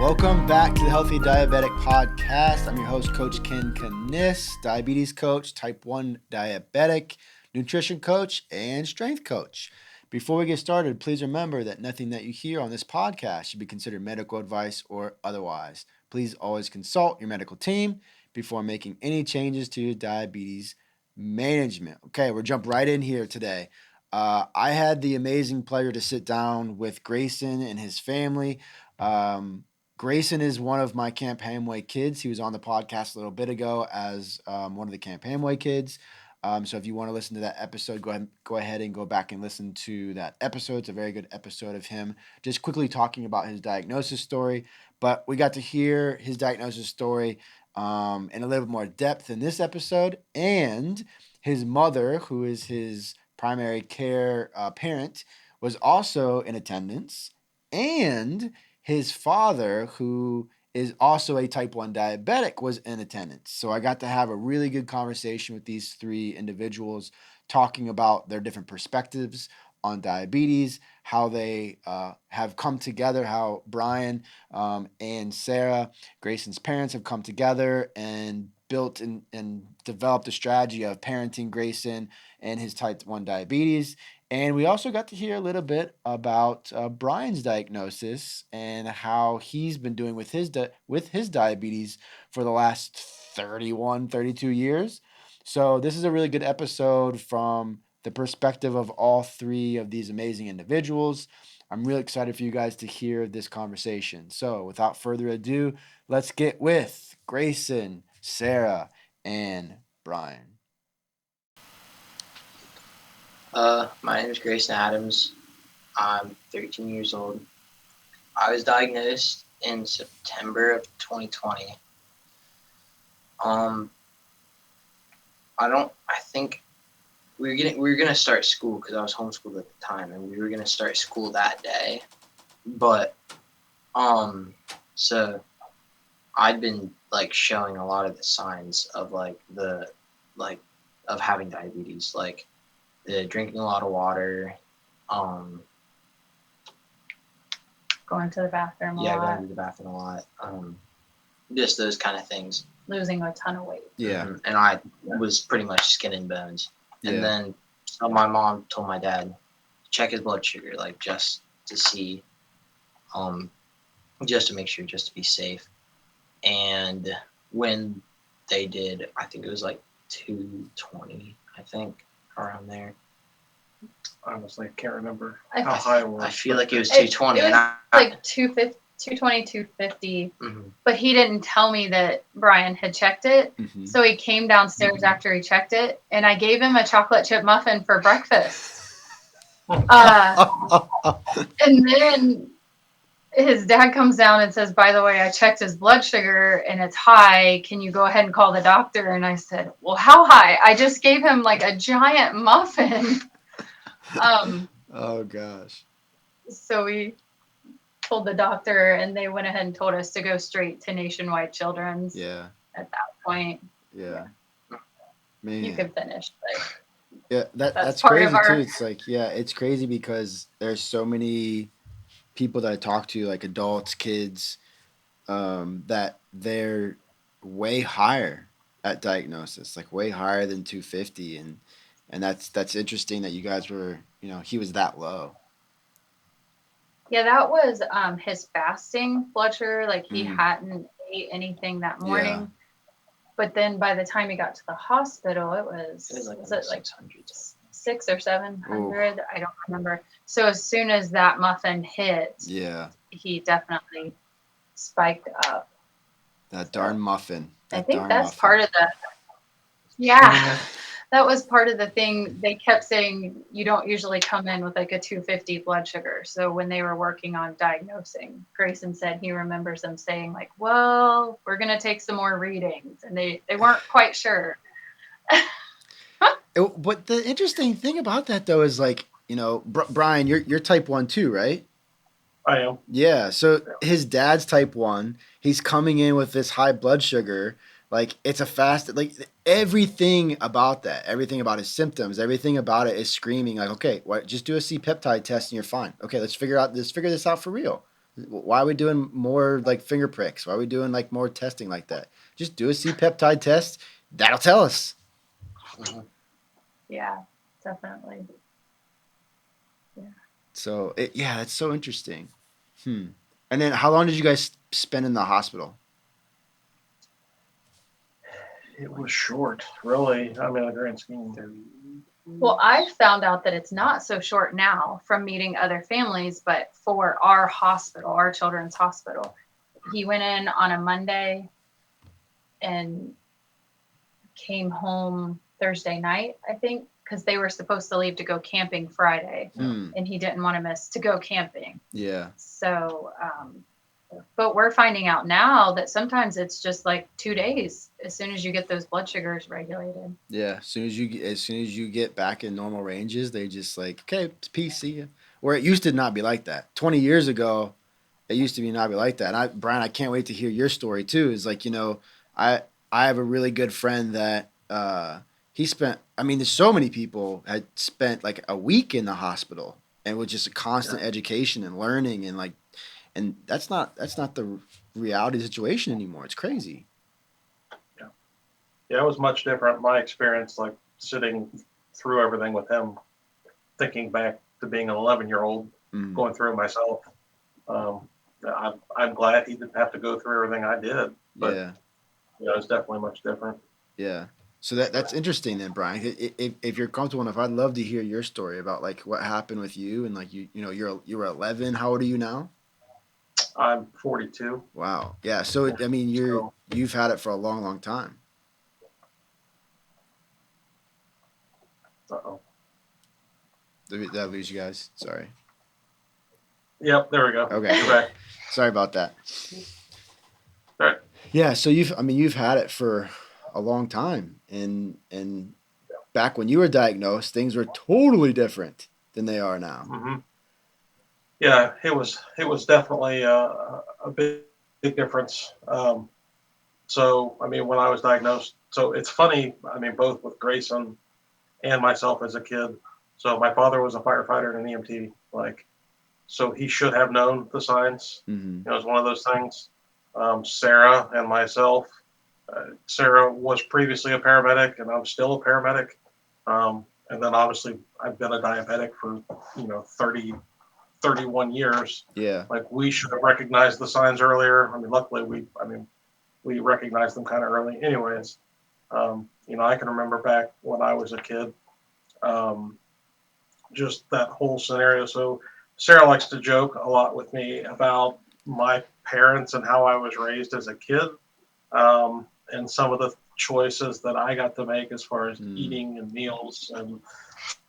Welcome back to the Healthy Diabetic Podcast. I'm your host, Coach Ken Kniss, diabetes coach, type 1 diabetic, nutrition coach, and strength coach. Before we get started, please remember that nothing that you hear on this podcast should be considered medical advice or otherwise. Please always consult your medical team before making any changes to your diabetes management. Okay, we'll jump right in here today. I had the amazing pleasure to sit down with Grayson and his family. Grayson is one of my Camp Hamway kids. He was on the podcast a little bit ago as one of the Camp Hamway kids. So if you want to listen to that episode, go ahead and go back and listen to that episode. It's a very good episode of him just quickly talking about his diagnosis story. But we got to hear his diagnosis story in a little bit more depth in this episode. And his mother, who is his primary care parent, was also in attendance. And his father, who is also a type 1 diabetic, was in attendance. So I got to have a really good conversation with these three individuals talking about their different perspectives on diabetes, how they have come together, how Brian and Sarah, Grayson's parents, have come together and built and developed a strategy of parenting Grayson and his type 1 diabetes. And we also got to hear a little bit about Brian's diagnosis and how he's been doing with his diabetes for the last 31, 32 years. So this is a really good episode from the perspective of all three of these amazing individuals. I'm really excited for you guys to hear this conversation. So without further ado, let's get with Grayson, Sarah, and Brian. My name is Grayson Adams. I'm 13 years old. I was diagnosed in September of 2020. I think we were gonna start school because I was homeschooled at the time, and we were gonna start school that day. But so I'd been showing a lot of the signs of of having diabetes, drinking a lot of water, going to the bathroom a lot. going to the bathroom a lot, just those kind of things. Losing a ton of weight. Yeah. And I was pretty much skin and bones. Yeah. And then my mom told my dad to check his blood sugar, just to see, just to make sure, just to be safe. And when they did, I think it was 220, I think, around there. I honestly can't remember I how high it was. I feel like it was 220. It was like 220, 250. Mm-hmm. But he didn't tell me that Brian had checked it. Mm-hmm. So he came downstairs after he checked it, and I gave him a chocolate chip muffin for breakfast. And then his dad comes down and says, "By the way, I checked his blood sugar and it's high. Can you go ahead and call the doctor?" And I said, "Well, how high?" I just gave him a giant muffin. Oh gosh. So we told the doctor, and they went ahead and told us to go straight to Nationwide Children's. Yeah. At that point. Yeah. Man. You can finish. Yeah, that's part crazy of our... too. It's it's crazy because there's so many people that I talk to, adults, kids, that they're way higher at diagnosis, way higher than 250, and that's interesting that you guys were, he was that low. Yeah, that was his fasting blood sugar. He hadn't ate anything that morning. Yeah. But then by the time he got to the hospital, it was 600. 600 or 700. I don't remember. So as soon as that muffin hit, Yeah. he definitely spiked up. That darn muffin. I think that's part of the... Yeah. That was part of the thing. They kept saying you don't usually come in with a 250 blood sugar. So when they were working on diagnosing, Grayson said he remembers them saying well, we're going to take some more readings. And they weren't quite sure. But the interesting thing about that though is Brian, you're type 1 too, right? I am. Yeah. So his dad's type 1. He's coming in with this high blood sugar. It's a fast, everything about that, everything about his symptoms, everything about it is screaming okay, just do a C-peptide test and you're fine. Okay, let's figure this out for real. Why are we doing more like finger pricks? Why are we doing like more testing like that? Just do a C-peptide test. That'll tell us. Yeah, definitely. So that's so interesting. And then how long did you guys spend in the hospital? It was short, really. I mean, the grand scheme. Well, I found out that it's not so short now from meeting other families, but for our hospital, our children's hospital, he went in on a Monday and came home Thursday night, I think, because they were supposed to leave to go camping Friday, and he didn't want to miss to go camping. Yeah. So, but we're finding out now that sometimes it's just like 2 days as soon as you get those blood sugars regulated. Yeah. As soon as you get back in normal ranges, they just like, okay, peace, see ya. Where it used to not be like that. 20 years ago, it used to be not be like that. And Brian, I can't wait to hear your story too. Is like, I have a really good friend that he spent. I mean, there's so many people had spent like a week in the hospital and with just a constant education and learning and like, and that's not the reality situation anymore. It's crazy. Yeah, it was much different. My experience, like sitting through everything with him, thinking back to being an 11-year-old, going through it myself. I'm glad he didn't have to go through everything I did, but it's definitely much different. Yeah. So that's interesting then, Brian. If you're comfortable enough, I'd love to hear your story about like what happened with you and like you were 11. How old are you now? I'm 42. Wow. Yeah. So I mean, you've had it for a long, long time. Uh-oh. Did I lose you guys? Sorry. Yep. There we go. Okay. You're back. Sorry about that. All right. Yeah. So you've had it for a long time, and back when you were diagnosed, things were totally different than they are now. Mm-hmm. Yeah, it was definitely a big difference. So I mean, when I was diagnosed, so it's funny. I mean, both with Grayson and myself as a kid. So my father was a firefighter and an EMT, so he should have known the signs. Mm-hmm. It was one of those things. Sarah and myself. Sarah was previously a paramedic, and I'm still a paramedic. And then obviously I've been a diabetic for 31 years. Yeah. Like we should have recognized the signs earlier. I mean, luckily we recognized them kind of early. Anyways, I can remember back when I was a kid, just that whole scenario. So Sarah likes to joke a lot with me about my parents and how I was raised as a kid, and some of the choices that I got to make as far as eating and meals and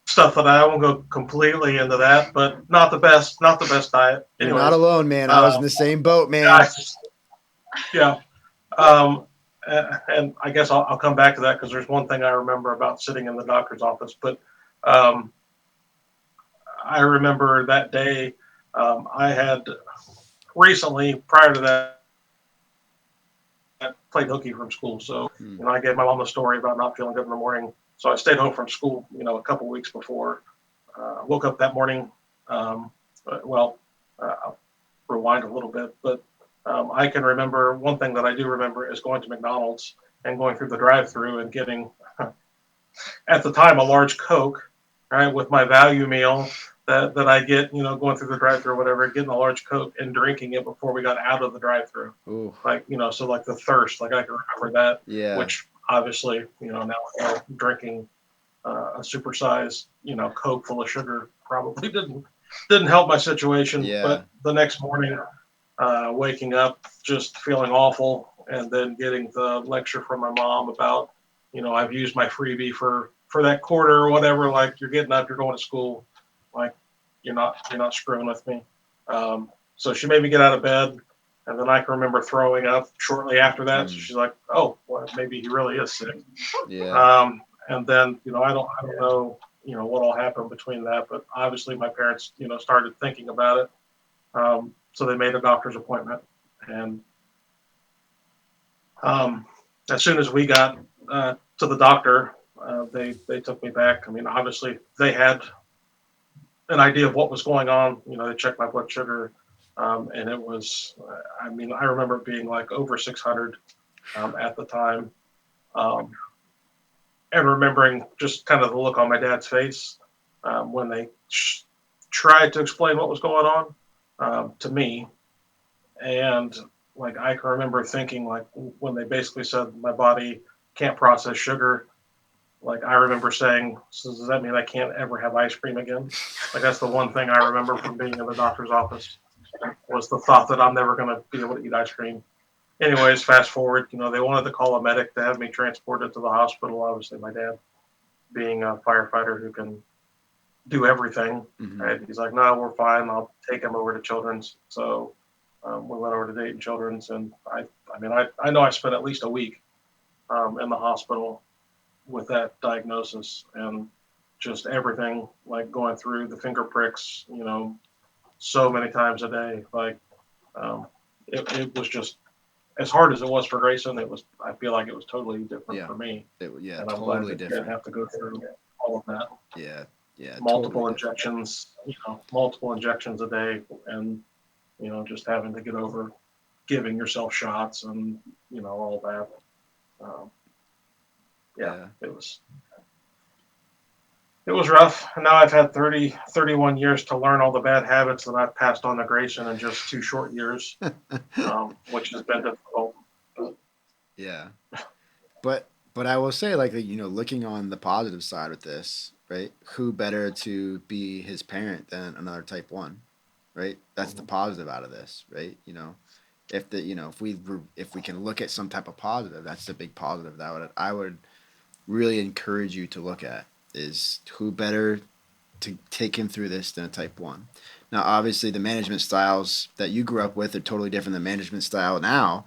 stuff that I won't go completely into that, but not the best diet. Anyways, you're not alone, man. I was in the same boat, man. Yeah. And I guess I'll come back to that because there's one thing I remember about sitting in the doctor's office. But I remember that day I had recently, prior to that, played hooky from school. So I gave my mom a story about not feeling good in the morning. So I stayed home from school, a couple weeks before. Woke up that morning. I'll rewind a little bit, but I can remember one thing that I do remember is going to McDonald's and going through the drive-thru and getting, at the time, a large Coke, right, with my value meal that I get, going through the drive-thru or whatever, getting a large Coke and drinking it before we got out of the drive-thru. Ooh. So like the thirst, like I can remember that. Yeah. Which obviously, now drinking a supersized, Coke full of sugar probably didn't help my situation. Yeah. But the next morning, waking up just feeling awful, and then getting the lecture from my mom about, I've used my freebie for that quarter or whatever. Like, you're getting up, you're going to school, like you're not screwing with me. So she made me get out of bed, and then I can remember throwing up shortly after that. So she's like, "Oh, well, maybe he really is sick." Yeah. And then I don't know what all happened between that, but obviously my parents started thinking about it. So they made a doctor's appointment, and as soon as we got to the doctor, they took me back. I mean, obviously they had an idea of what was going on. They checked my blood sugar, And it was, I mean, I remember it being like over 600 at the time. And remembering just kind of the look on my dad's face when they tried to explain what was going on to me. And like I can remember thinking, like when they basically said my body can't process sugar, like I remember saying, so does that mean I can't ever have ice cream again? Like that's the one thing I remember from being in the doctor's office was the thought that I'm never going to be able to eat ice cream. Anyways, fast forward, you know, they wanted to call a medic to have me transported to the hospital. Obviously, my dad being a firefighter who can do everything, right? He's like, no, we're fine. I'll take him over to Children's. So we went over to Dayton Children's, and I know I spent at least a week in the hospital with that diagnosis and just everything, like going through the finger pricks, you know, so many times a day. Like it was just as hard as it was for Grayson. I feel like it was totally different for me. And I'm totally glad that different. Didn't have to go through all of that. Yeah. Multiple totally injections, multiple injections a day, and just having to get over giving yourself shots and all that. It was rough. And now I've had 31 years to learn all the bad habits that I've passed on to Grayson in just 2 short years, which has been difficult. Yeah. But I will say, like, looking on the positive side with this, right? Who better to be his parent than another type 1, right? That's the positive out of this, right? If we can look at some type of positive, that's the big positive that I would really encourage you to look at is who better to take him through this than a type 1. Now, obviously, the management styles that you grew up with are totally different than management style now.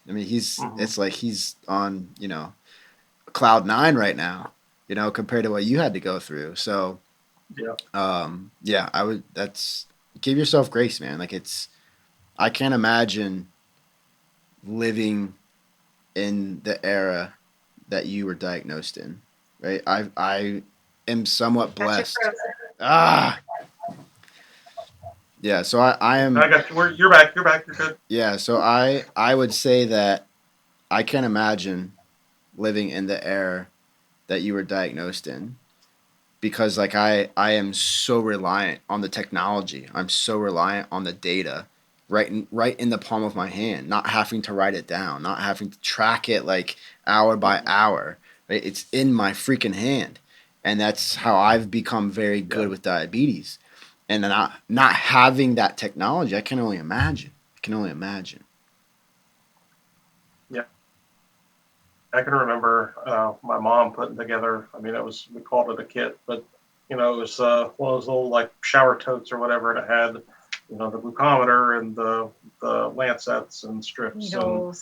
I mean, it's like he's on, cloud 9 right now, compared to what you had to go through. So, give yourself grace, man. Like I can't imagine living in the era that you were diagnosed in, right? I am somewhat blessed. Yeah, so I am. I got you. You're back. You're good. Yeah, so I would say that I can't imagine living in the era that you were diagnosed in because like I am so reliant on the technology. I'm so reliant on the data right in the palm of my hand, not having to write it down, not having to track it like hour by hour. Right? It's in my freaking hand. And that's how I've become very good with diabetes. And not having that technology, I can only imagine. Yeah. I can remember my mom putting together, we called it a kit, but it was one of those little like shower totes or whatever, and it had the glucometer and the lancets and strips and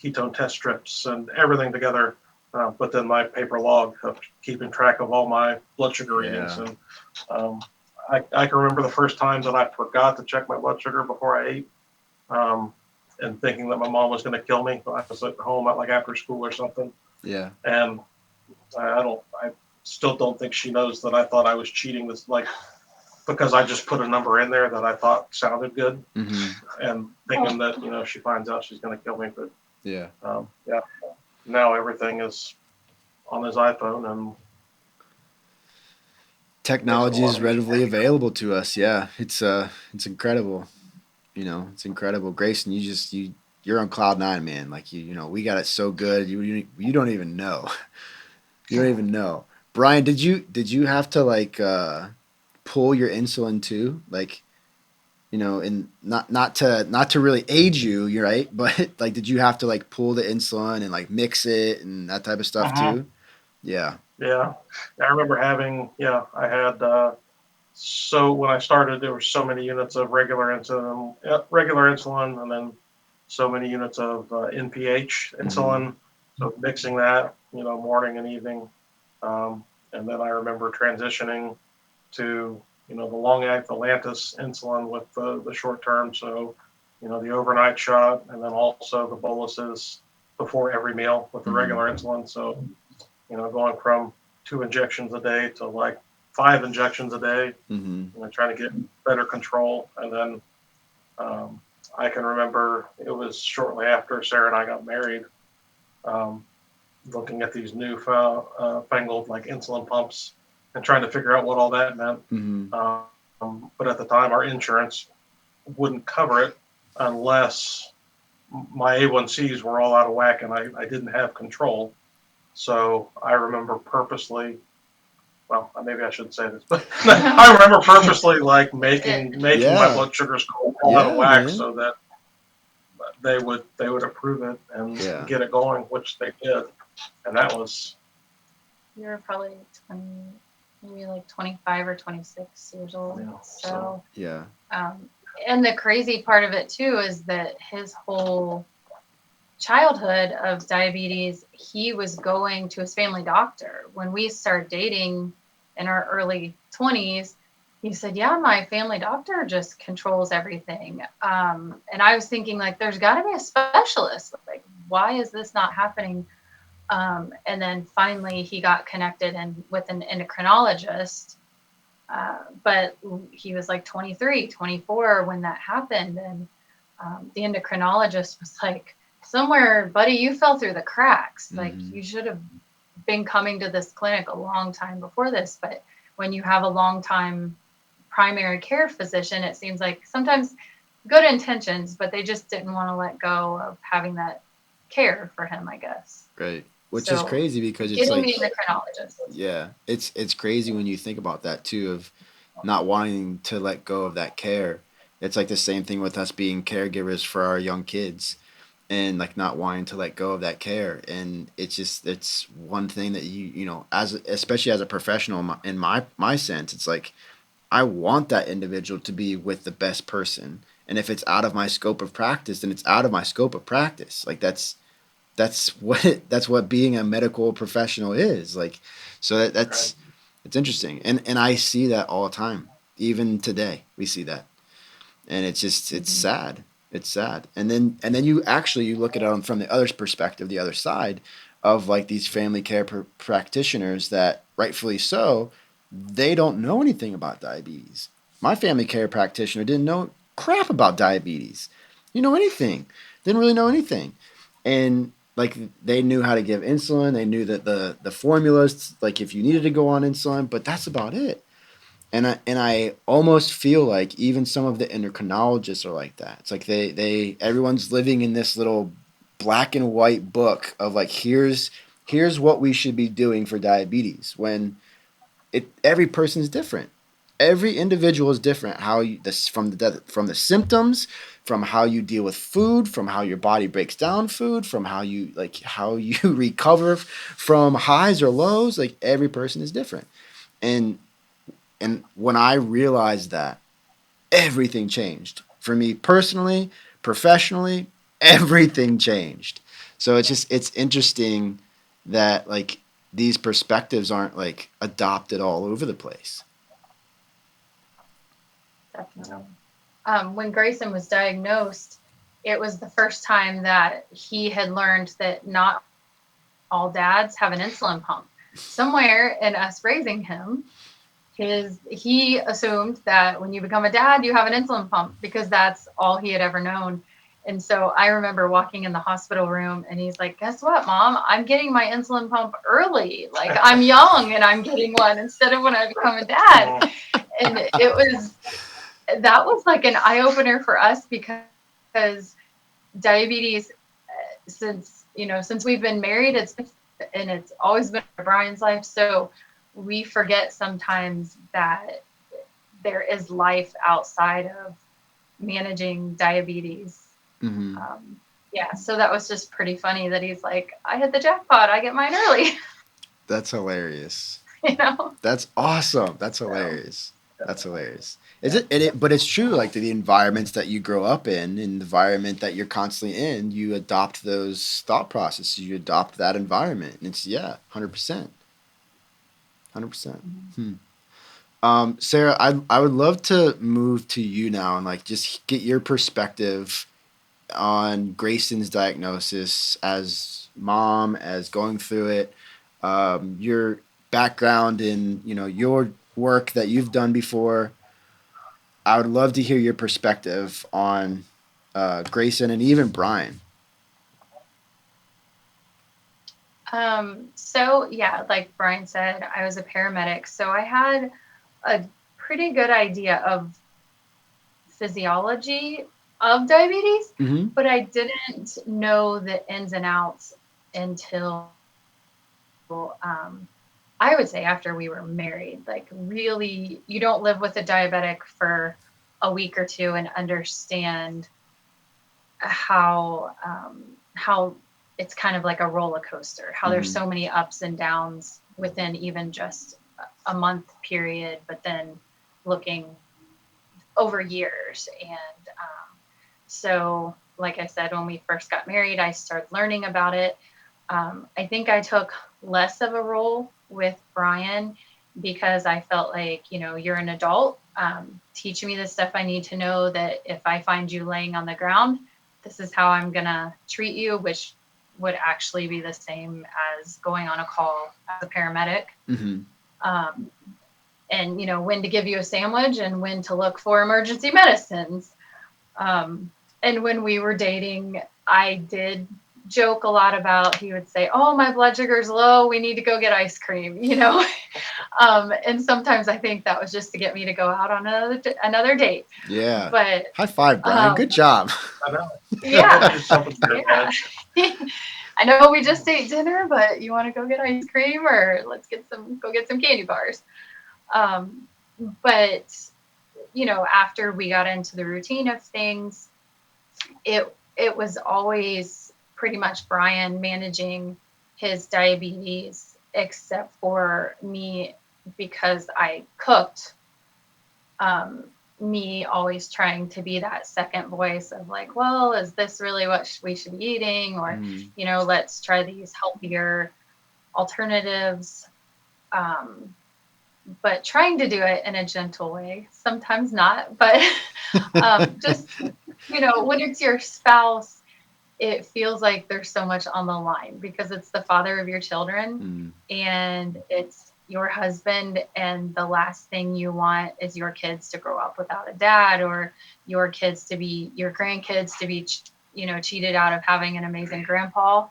ketone test strips and everything together. But then my paper log of keeping track of all my blood sugar readings. And I can remember the first time that I forgot to check my blood sugar before I ate, and thinking that my mom was going to kill me. I was at home at like after school or something. Yeah. And I still don't think she knows that I thought I was cheating this, like, because I just put a number in there that I thought sounded good, and thinking that she finds out she's going to kill me. But now everything is on his iPhone and technology is readily available to us. Yeah, it's incredible. It's incredible. Grayson, you're on cloud 9, man. Like we got it so good. You don't even know. You don't even know. Brian, did you have to like pull your insulin too? Like, and not to really age you, you're right, but like did you have to like pull the insulin and like mix it and that type of stuff too? Yeah. Yeah. I remember having I had so when I started there were so many units of regular insulin and then so many units of NPH insulin. So mixing that, morning and evening. And then I remember transitioning to, the long-acting Lantus insulin with the short term. So, the overnight shot and then also the boluses before every meal with the regular insulin. So, going from 2 injections a day to like 5 injections a day, Mm-hmm. trying to get better control. And then I can remember it was shortly after Sarah and I got married, looking at these new fangled like insulin pumps and trying to figure out what all that meant. But at the time, our insurance wouldn't cover it unless my A1Cs were all out of whack and I didn't have control. So I remember purposely, well, maybe I shouldn't say this, but I remember purposely like making my blood sugars go all out of whack, so that they would approve it and get it going, which they did. And that was, you were probably 20, maybe like 25 or 26 years old. So and the crazy part of it too is that his whole childhood of diabetes, he was going to his family doctor. When we started dating in our early 20s, he said, yeah, my family doctor just controls everything. And I was thinking, like, there's got to be a specialist. Like, why is this not happening? And then finally he got connected with an endocrinologist. But he was like 23, 24 when that happened. And the endocrinologist was like, somewhere, buddy, you fell through the cracks. Like, you should have been coming to this clinic a long time before this. But when you have a long time primary care physician, it seems like sometimes good intentions, but they just didn't want to let go of having that care for him, I guess. Right. Which is crazy because it's like, the endocrinologist. Yeah, it's crazy when you think about that too, of not wanting to let go of that care. It's like the same thing with us being caregivers for our young kids, and like not wanting to let go of that care. And it's one thing that especially as a professional in my sense, it's like I want that individual to be with the best person. And if it's out of my scope of practice, then it's out of my scope of practice. Like that's what being a medical professional is. Like, so that's it's interesting. And I see that all the time. Even today we see that. And it's sad. It's sad. And then you look at it from the other perspective, the other side of like these family care practitioners that rightfully so, they don't know anything about diabetes. My family care practitioner didn't know crap about diabetes. Didn't know anything. Didn't really know anything. And like they knew how to give insulin. They knew that the formulas, like if you needed to go on insulin, but that's about it. And I almost feel like even some of the endocrinologists are like that. It's like everyone's living in this little black and white book of like here's what we should be doing for diabetes, when every person is different. Every individual is different. From the symptoms, from how you deal with food, from how your body breaks down food, from how you recover from highs or lows. Like every person is different. And when I realized that, everything changed for me personally, professionally. Everything changed. So it's interesting that like these perspectives aren't like adopted all over the place. Definitely. When Grayson was diagnosed, it was the first time that he had learned that not all dads have an insulin pump. Somewhere in us raising him, he assumed that when you become a dad, you have an insulin pump because that's all he had ever known. And so I remember walking in the hospital room and he's like, guess what, Mom? I'm getting my insulin pump early. Like I'm young and I'm getting one instead of when I become a dad. And that was like an eye opener for us because diabetes, since we've been married, it's always been Brian's life. So we forget sometimes that there is life outside of managing diabetes. Mm-hmm. So that was just pretty funny that he's like, I hit the jackpot. I get mine early. That's hilarious. That's awesome. That's hilarious. That's hilarious. But it's true. Like the environments that you grow up in, and the environment that you're constantly in, you adopt those thought processes. You adopt that environment, and it's 100%. 100%. Sarah, I would love to move to you now and like just get your perspective on Grayson's diagnosis as mom, as going through it, your background in your work that you've done before. I would love to hear your perspective on Grayson and even Brian. So yeah, like Brian said, I was a paramedic, so I had a pretty good idea of physiology of diabetes, Mm-hmm. but I didn't know the ins and outs until I would say after we were married. Like really, you don't live with a diabetic for a week or two and understand how it's kind of like a roller coaster, how there's so many ups and downs within even just a month period, but then looking over years. And so, like I said, when we first got married, I started learning about it. I think I took less of a role with Brian because I felt like, you're an adult. Teach me the stuff I need to know, that if I find you laying on the ground, this is how I'm going to treat you, which would actually be the same as going on a call as a paramedic. Mm-hmm. And, when to give you a sandwich and when to look for emergency medicines. And when we were dating, I did joke a lot about, he would say, "Oh, my blood sugar's low. We need to go get ice cream," and sometimes I think that was just to get me to go out on another date. Yeah. But high five, Brian. Good job. I know. Yeah. Something to Yeah. I know we just ate dinner, but you want to go get ice cream, or let's go get some candy bars. But after we got into the routine of things, it was always pretty much Brian managing his diabetes, except for me, because I cooked. Me always trying to be that second voice of like, well, is this really what we should be eating? Or, let's try these healthier alternatives. But trying to do it in a gentle way, sometimes not, but just, when it's your spouse, it feels like there's so much on the line because it's the father of your children and it's your husband, and the last thing you want is your kids to grow up without a dad, or your grandkids to be cheated out of having an amazing grandpa.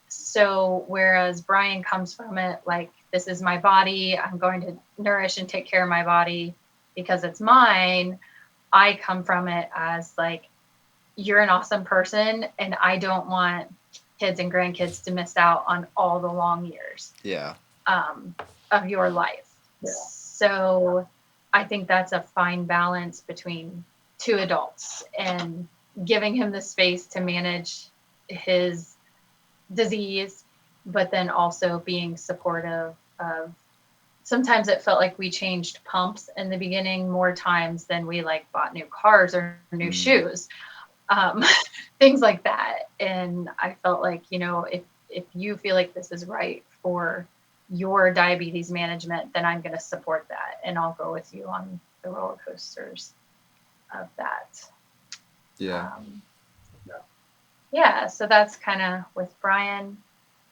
So whereas Brian comes from it like, this is my body, I'm going to nourish and take care of my body because it's mine, I come from it as like, you're an awesome person and I don't want kids and grandkids to miss out on all the long years of your life. Yeah. So I think that's a fine balance between two adults and giving him the space to manage his disease, but then also being supportive of, sometimes it felt like we changed pumps in the beginning more times than we like bought new cars or new shoes, things like that. And I felt like, if you feel like this is right for your diabetes management, then I'm going to support that. And I'll go with you on the roller coasters of that. Yeah. Yeah, so that's kind of with Brian.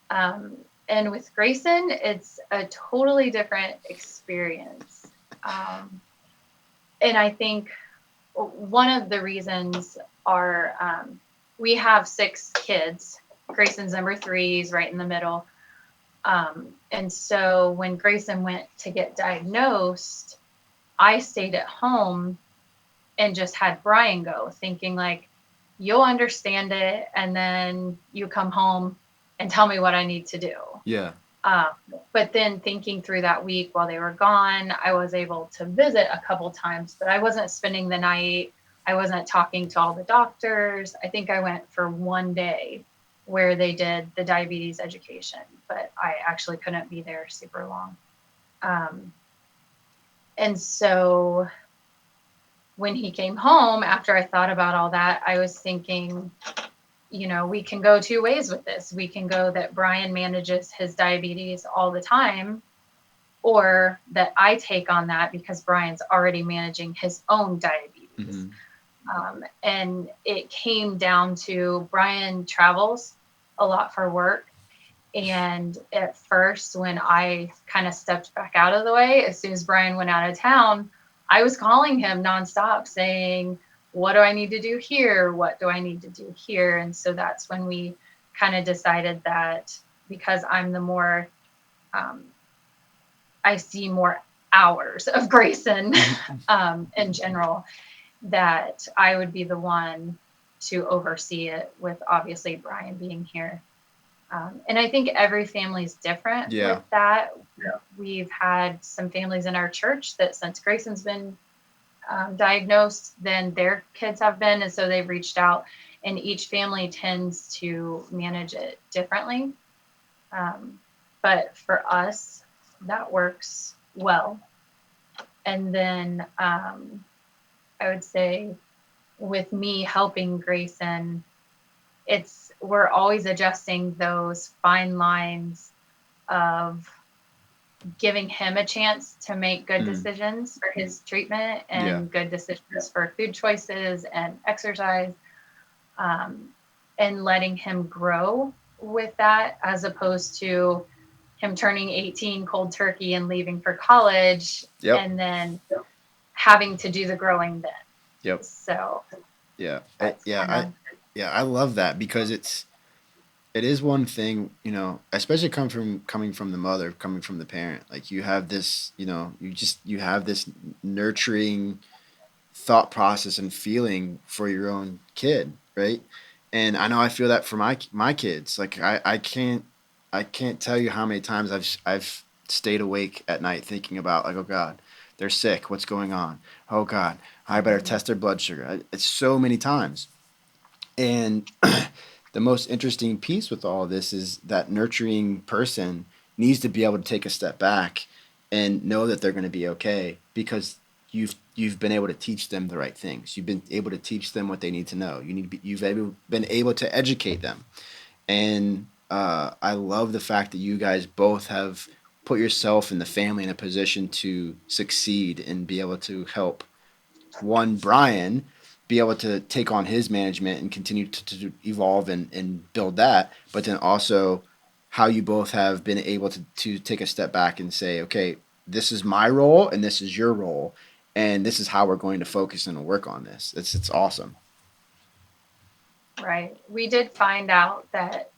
And with Grayson, it's a totally different experience. And I think one of the reasons are we have 6 kids. Grayson's number 3, he's right in the middle. And so when Grayson went to get diagnosed, I stayed at home and just had Brian go, thinking like, you'll understand it, and then you come home and tell me what I need to do. Yeah. But then thinking through that week while they were gone, I was able to visit a couple times, but I wasn't spending the night. I wasn't talking to all the doctors. I think I went for one day where they did the diabetes education, but I actually couldn't be there super long. And so when he came home, after I thought about all that, I was thinking, we can go 2 ways with this. We can go that Brian manages his diabetes all the time, or that I take on that because Brian's already managing his own diabetes. And it came down to Brian travels a lot for work, And at first, when I kind of stepped back out of the way, as soon as Brian went out of town, I was calling him nonstop saying, what do I need to do here? What do I need to do here? And so that's when we kind of decided that because I'm the more, I see more hours of Grayson in general, that I would be the one to oversee it with obviously Brian being here. And I think every family is different with that. We've had some families in our church that since Grayson's been diagnosed, then their kids have been. And so they've reached out, and each family tends to manage it differently. But for us, that works well. And then I would say with me helping Grayson, we're always adjusting those fine lines of giving him a chance to make good decisions for his treatment and good decisions for food choices and exercise, and letting him grow with that, as opposed to him turning 18 cold turkey and leaving for college and then having to do the growing then. So I love that, because it is one thing, especially coming from the mother, coming from the parent. Like, you have this, you have this nurturing thought process and feeling for your own kid, right? And I know I feel that for my kids. Like, I can't tell you how many times I've stayed awake at night thinking about, like, oh God, they're sick. What's going on? Oh God, I better test their blood sugar. It's so many times. And the most interesting piece with all of this is that nurturing person needs to be able to take a step back and know that they're going to be okay, because you've been able to teach them the right things. You've been able to teach them what they need to know. You've been able to educate them. And I love the fact that you guys both have put yourself and the family in a position to succeed and be able to help Brian be able to take on his management and continue to evolve and build that, but then also how you both have been able to take a step back and say, okay, this is my role and this is your role, and this is how we're going to focus and work on this. It's awesome. Right. We did find out that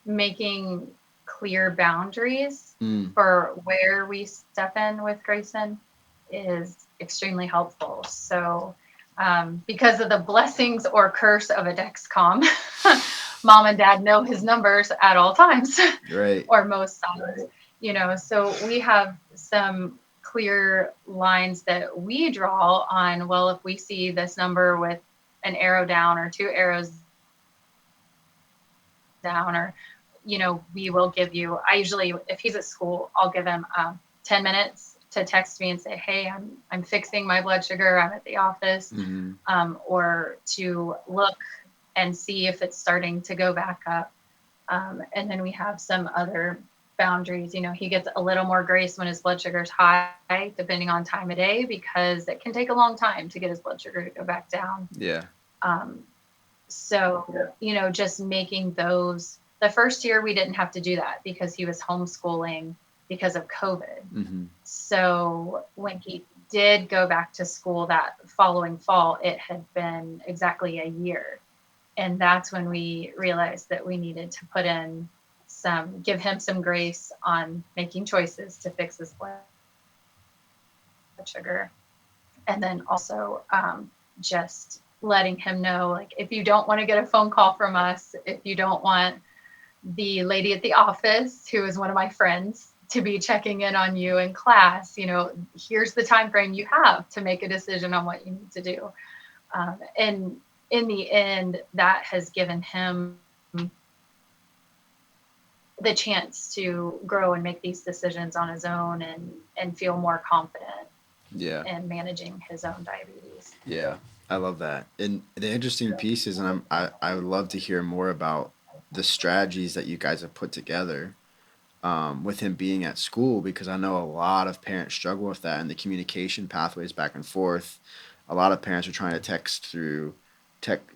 making clear boundaries for where we step in with Grayson is extremely helpful. So because of the blessings or curse of a Dexcom, mom and dad know his numbers at all times, right? Or most times, so we have some clear lines that we draw on. Well, if we see this number with an arrow down or 2 arrows down, or we will give you, I usually, if he's at school, I'll give him 10 minutes to text me and say, hey, I'm fixing my blood sugar, I'm at the office, or to look and see if it's starting to go back up. And then we have some other boundaries. He gets a little more grace when his blood sugar is high, depending on time of day, because it can take a long time to get his blood sugar to go back down. So, just making those, the first year we didn't have to do that because he was homeschooling because of COVID. So when he did go back to school that following fall, it had been exactly a year. And that's when we realized that we needed to put in give him some grace on making choices to fix his blood sugar. And then also just letting him know, like, if you don't want to get a phone call from us, if you don't want the lady at the office, who is one of my friends, to be checking in on you in class, here's the time frame you have to make a decision on what you need to do. And in the end, that has given him the chance to grow and make these decisions on his own and feel more confident in managing his own diabetes. Yeah, I love that. And the interesting piece is, and I would love to hear more about the strategies that you guys have put together with him being at school, because I know a lot of parents struggle with that and the communication pathways back and forth. A lot of parents are trying to text through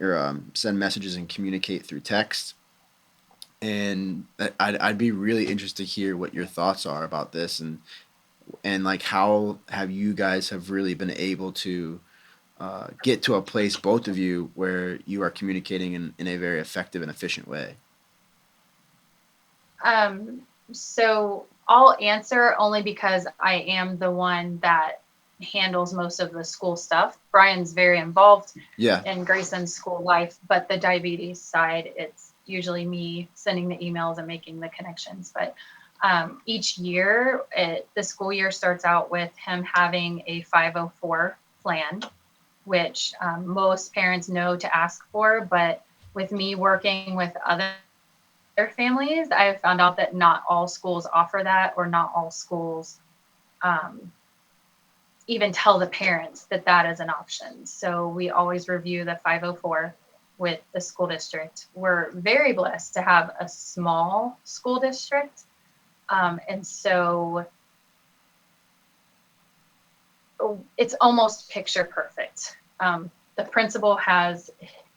or send messages and communicate through text. And I'd be really interested to hear what your thoughts are about this, and like how have you guys have really been able to get to a place, both of you, where you are communicating in a very effective and efficient way. So I'll answer only because I am the one that handles most of the school stuff. Brian's very involved in Grayson's school life, but the diabetes side, it's usually me sending the emails and making the connections. But each year, the school year starts out with him having a 504 plan, which most parents know to ask for. But with me working with other families, I have found out that not all schools offer that, or not all schools even tell the parents that that is an option. So we always review the 504 with the school district. We're very blessed to have a small school district. And so it's almost picture perfect. The principal has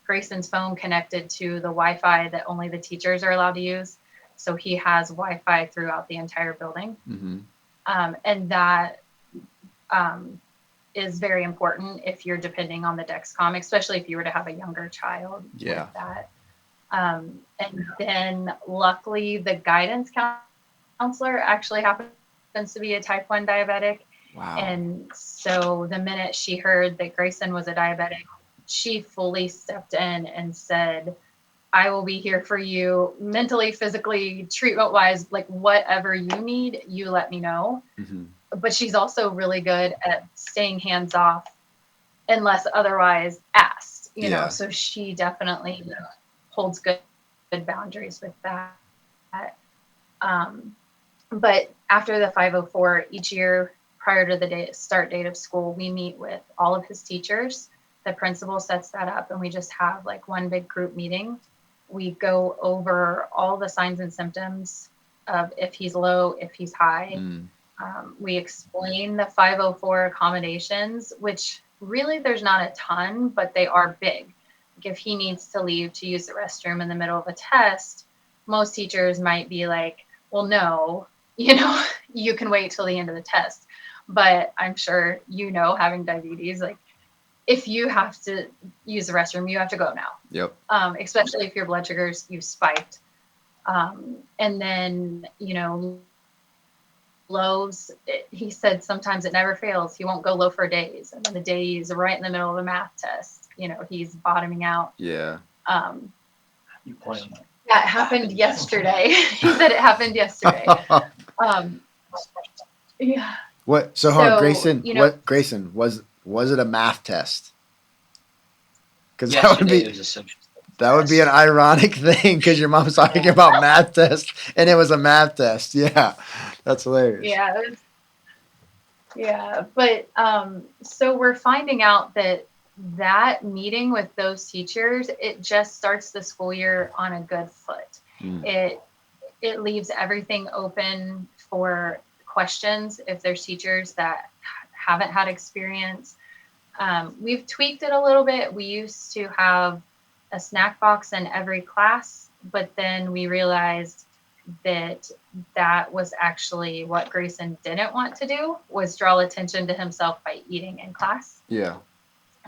Grayson's phone connected to the Wi-Fi that only the teachers are allowed to use. So he has Wi-Fi throughout the entire building. Mm-hmm. And that is very important if you're depending on the Dexcom, especially if you were to have a younger child with that. And then luckily the guidance counselor actually happens to be a type 1 diabetic. Wow. And so the minute she heard that Grayson was a diabetic, she fully stepped in and said, I will be here for you mentally, physically, treatment wise, like whatever you need, you let me know. Mm-hmm. But she's also really good at staying hands off unless otherwise asked, you know, so she definitely holds good boundaries with that. But after the 504 each year, prior to the start date of school, we meet with all of his teachers. The principal sets that up, and we just have like one big group meeting. We go over all the signs and symptoms of if he's low, if he's high. We explain the 504 accommodations, which really there's not a ton, but they are big. Like if he needs to leave to use the restroom in the middle of a test, most teachers might be like, well, no, you know, you can wait till the end of the test. But I'm sure, you know, having diabetes, like if you have to use the restroom, you have to go now. Yep. Especially if your blood sugars, you've spiked. And then, you know, lows, he said sometimes it never fails. He won't go low for days. And then the days right in the middle of a math test, you know, he's bottoming out. Yeah. You plan that. That happened yesterday. He said it happened yesterday. Yeah. What? So Grayson, you know, what, Grayson, was it a math test? Because that would be an ironic thing, because your mom's talking about math tests and it was a math test. Yeah, that's hilarious. Yeah, but so we're finding out that meeting with those teachers, it just starts the school year on a good foot. It leaves everything open for questions if there's teachers that haven't had experience. We've tweaked it a little bit. We used to have a snack box in every class, but then we realized that was actually what Grayson didn't want to do, was draw attention to himself by eating in class. Yeah.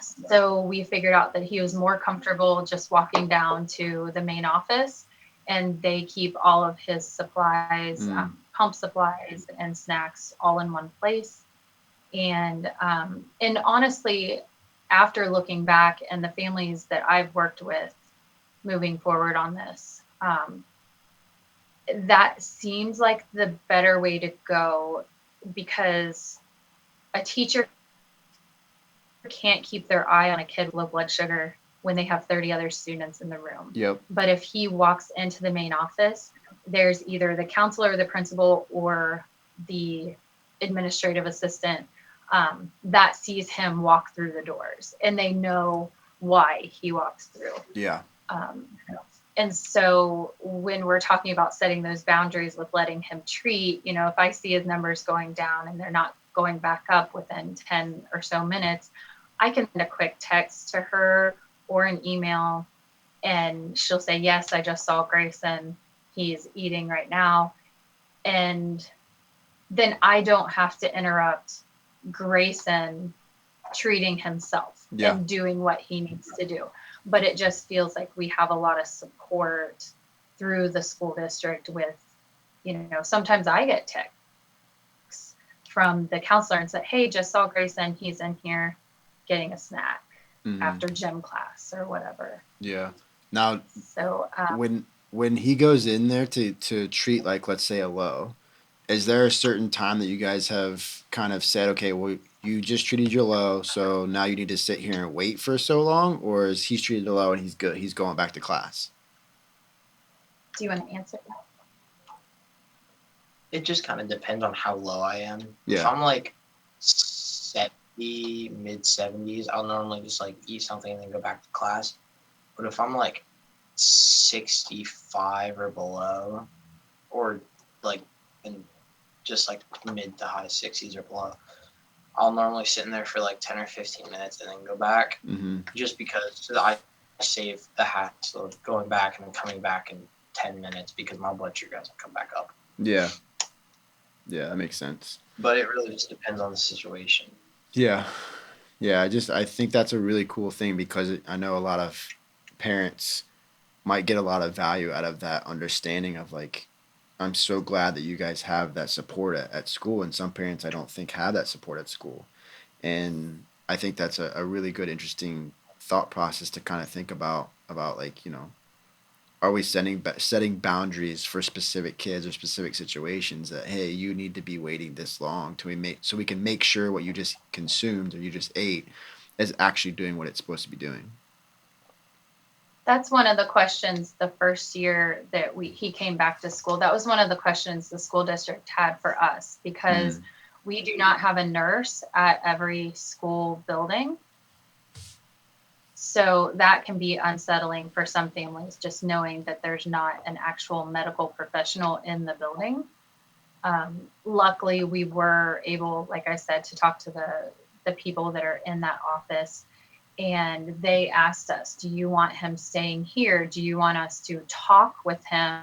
So we figured out that he was more comfortable just walking down to the main office, and they keep all of his supplies, pump supplies and snacks all in one place. And honestly, after looking back and the families that I've worked with moving forward on this, that seems like the better way to go, because a teacher can't keep their eye on a kid with low blood sugar when they have 30 other students in the room. Yep. But if he walks into the main office, there's either the counselor, the principal, or the administrative assistant that sees him walk through the doors, and they know why he walks through. Yeah. And so when we're talking about setting those boundaries with letting him treat, you know, if I see his numbers going down and they're not going back up within 10 or so minutes, I can send a quick text to her or an email, and she'll say, yes, I just saw Grayson. he's eating right now. And then I don't have to interrupt Grayson treating himself and doing what he needs to do. But it just feels like we have a lot of support through the school district with, sometimes I get texts from the counselor and said, hey, just saw Grayson. He's in here getting a snack after gym class or whatever. Yeah. Now, so when he goes in there to treat, like, let's say a low, is there a certain time that you guys have kind of said, okay, well, you just treated your low, so now you need to sit here and wait for so long, or is he's treated a low and he's good, he's going back to class? Do you want to answer? It just kind of depends on how low I am. Yeah. If I'm like 70, mid 70s, I'll normally just like eat something and then go back to class. But if I'm like 65 or below, or like in just like mid to high 60s or below, I'll normally sit in there for like 10 or 15 minutes and then go back, just because I save the hassle of going back and then coming back in 10 minutes because my blood sugar hasn't come back up. Yeah, that makes sense. But it really just depends on the situation. Yeah. I think that's a really cool thing, because I know a lot of parents might get a lot of value out of that understanding of, like, I'm so glad that you guys have that support at school, and some parents I don't think have that support at school. And I think that's a really good, interesting thought process to kind of think about like, are we setting boundaries for specific kids or specific situations that, hey, you need to be waiting this long so we can make sure what you just consumed or you just ate is actually doing what it's supposed to be doing. That's one of the questions the first year that he came back to school. That was one of the questions the school district had for us, because we do not have a nurse at every school building. So that can be unsettling for some families, just knowing that there's not an actual medical professional in the building. Luckily, we were able, like I said, to talk to the people that are in that office. And they asked us, do you want him staying here? Do you want us to talk with him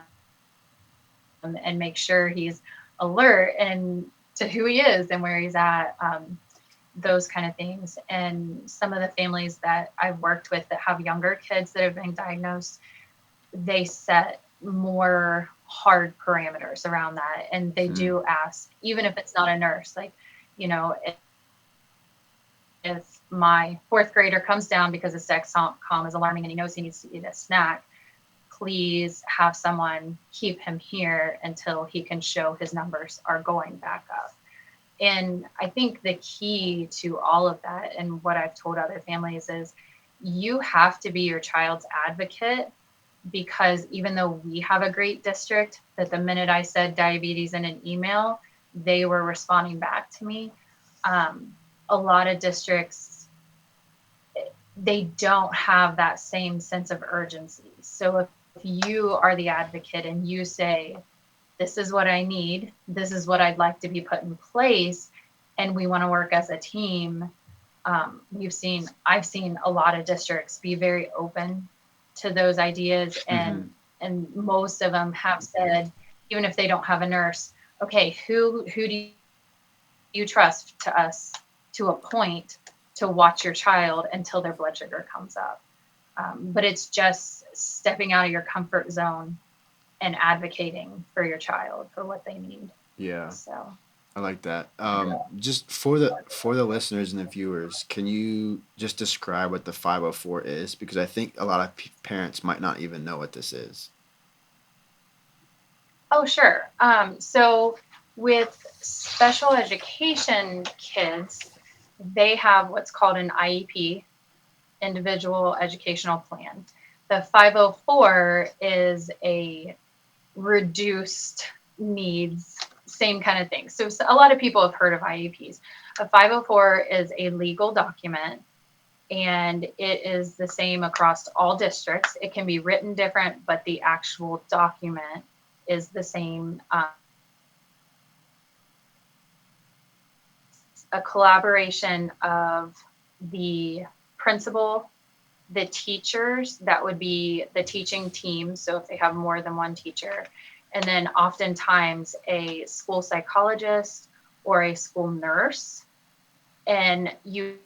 and make sure he's alert and to who he is and where he's at? Those kind of things. And some of the families that I've worked with that have younger kids that have been diagnosed, they set more hard parameters around that. And they do ask, even if it's not a nurse, like, if my fourth grader comes down because his Dexcom is alarming and he knows he needs to eat a snack, please have someone keep him here until he can show his numbers are going back up. And I think the key to all of that, and what I've told other families, is you have to be your child's advocate, because even though we have a great district, that the minute I said diabetes in an email, they were responding back to me. A lot of districts, they don't have that same sense of urgency. So if you are the advocate and you say, this is what I need, this is what I'd like to be put in place, and we want to work as a team, I've seen a lot of districts be very open to those ideas. And most of them have said, even if they don't have a nurse, okay, who do you trust to us to a point to watch your child until their blood sugar comes up? But it's just stepping out of your comfort zone and advocating for your child for what they need. Yeah. So I like that. Just for the listeners and the viewers, can you just describe what the 504 is? Because I think a lot of parents might not even know what this is. Oh, sure. So with special education kids, they have what's called an IEP, individual educational plan. The 504 is a reduced needs, same kind of thing. So a lot of people have heard of IEPs. A 504 is a legal document, and it is the same across all districts. It can be written different, but the actual document is the same. A collaboration of the principal, the teachers, that would be the teaching team. So if they have more than one teacher, and then oftentimes a school psychologist or a school nurse, and you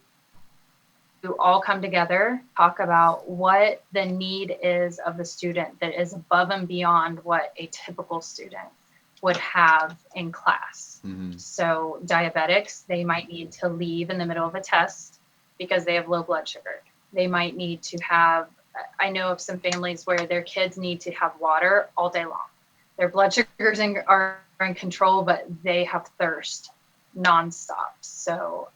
all come together, talk about what the need is of the student that is above and beyond what a typical student would have in class. Mm-hmm. So diabetics, they might need to leave in the middle of a test because they have low blood sugar. They might need to have, I know of some families where their kids need to have water all day long. Their blood sugars are in control, but they have thirst nonstop. So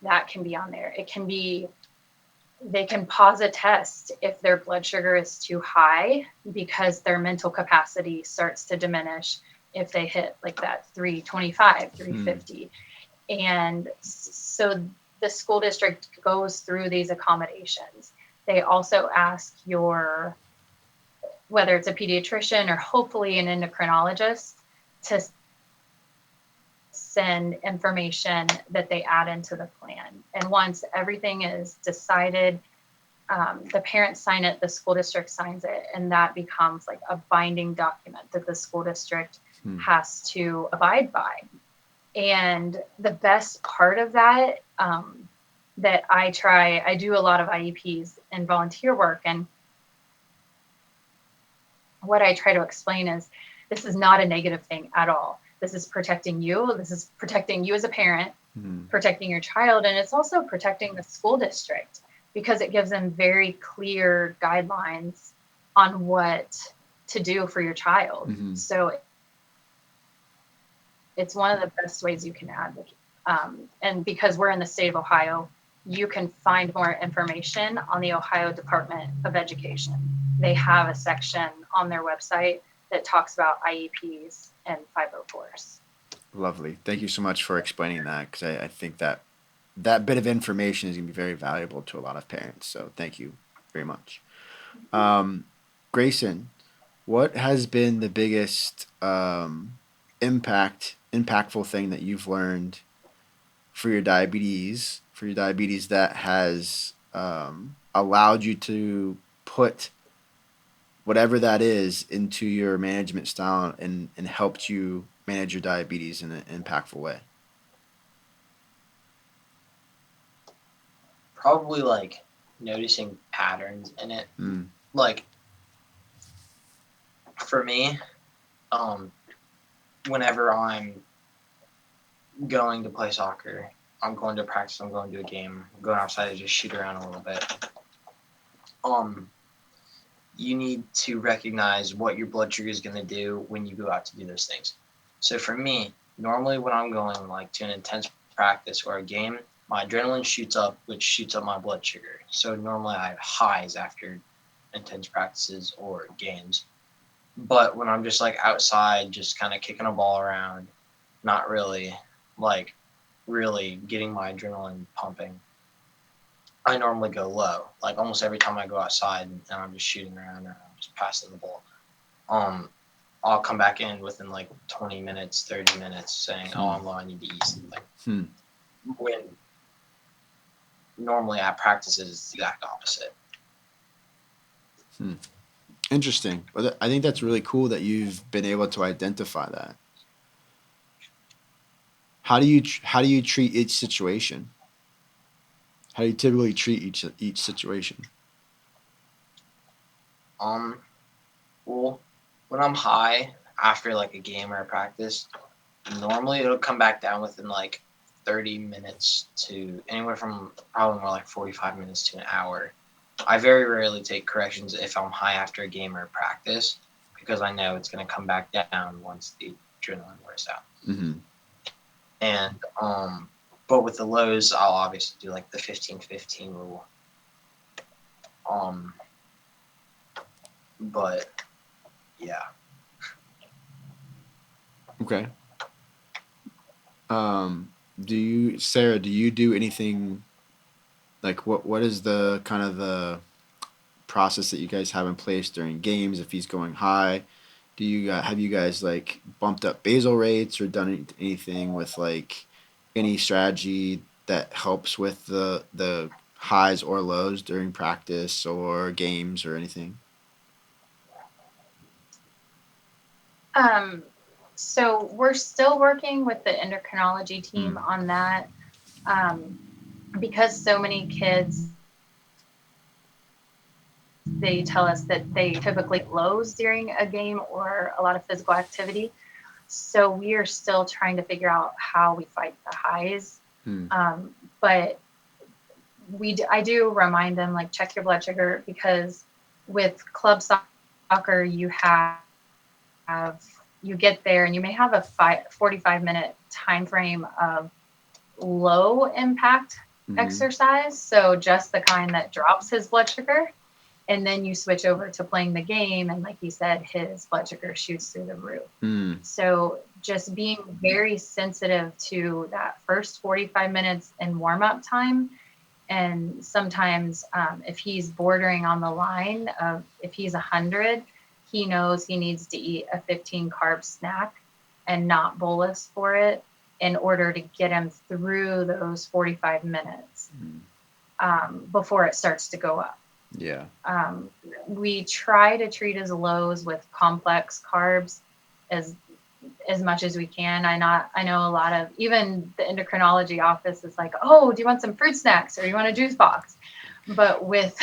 that can be on there. It can be, they can pause a test if their blood sugar is too high because their mental capacity starts to diminish if they hit like that 325, 350. And so the school district goes through these accommodations. They also ask your, whether it's a pediatrician or hopefully an endocrinologist, to send information that they add into the plan. And once everything is decided, the parents sign it, the school district signs it, and that becomes like a binding document that the school district has to abide by. And the best part of that, that I do a lot of IEPs and volunteer work. And what I try to explain is this is not a negative thing at all. This is protecting you. This is protecting you as a parent, protecting your child. And it's also protecting the school district because it gives them very clear guidelines on what to do for your child. So it's one of the best ways you can advocate. And because we're in the state of Ohio, you can find more information on the Ohio Department of Education. They have a section on their website that talks about IEPs and 504s. Lovely. Thank you so much for explaining that, because I think that that bit of information is going to be very valuable to a lot of parents. So thank you very much. Grayson, what has been the biggest impactful thing that you've learned for your diabetes that has allowed you to put whatever that is into your management style and helped you manage your diabetes in an impactful way? Probably like noticing patterns in it. Like for me, whenever I'm going to play soccer, I'm going to practice, I'm going to a game, I'm going outside to just shoot around a little bit. You need to recognize what your blood sugar is going to do when you go out to do those things. So for me, normally when I'm going like to an intense practice or a game, my adrenaline shoots up, which shoots up my blood sugar. So normally I have highs after intense practices or games. But when I'm just like outside, just kind of kicking a ball around, not really like really getting my adrenaline pumping, I normally go low. Like almost every time I go outside and I'm just shooting around or I'm just passing the ball, I'll come back in within like 20 minutes, 30 minutes saying, oh, I'm low, I need to eat something. When normally at practices, it's the exact opposite. Interesting. But I think that's really cool that you've been able to identify that. How do you treat each situation? How do you typically treat each situation? Well, when I'm high after like a game or a practice, normally it'll come back down within like 30 minutes to anywhere from probably more like 45 minutes to an hour. I very rarely take corrections if I'm high after a game or a practice because I know it's going to come back down once the adrenaline wears out. And but with the lows, I'll obviously do like the 15-15 rule. But yeah. Okay. Sarah, do you do anything like what is the kind of the process that you guys have in place during games if he's going high? Have you guys like bumped up basal rates or done anything with like any strategy that helps with the highs or lows during practice or games or anything? So we're still working with the endocrinology team on that, because so many kids, they tell us that they typically lows during a game or a lot of physical activity. So we are still trying to figure out how we fight the highs. But I do remind them, like, check your blood sugar, because with club soccer, you get there and you may have a 45-minute time frame of low impact exercise. So just the kind that drops his blood sugar. And then you switch over to playing the game. And like you said, his blood sugar shoots through the roof. So just being very sensitive to that first 45 minutes in warm-up time. And sometimes if he's bordering on the line of, if he's 100, he knows he needs to eat a 15 carb snack and not bolus for it in order to get him through those 45 minutes before it starts to go up. Yeah. We try to treat his lows with complex carbs as much as we can. I know a lot of, even the endocrinology office is like, oh, do you want some fruit snacks or you want a juice box? But with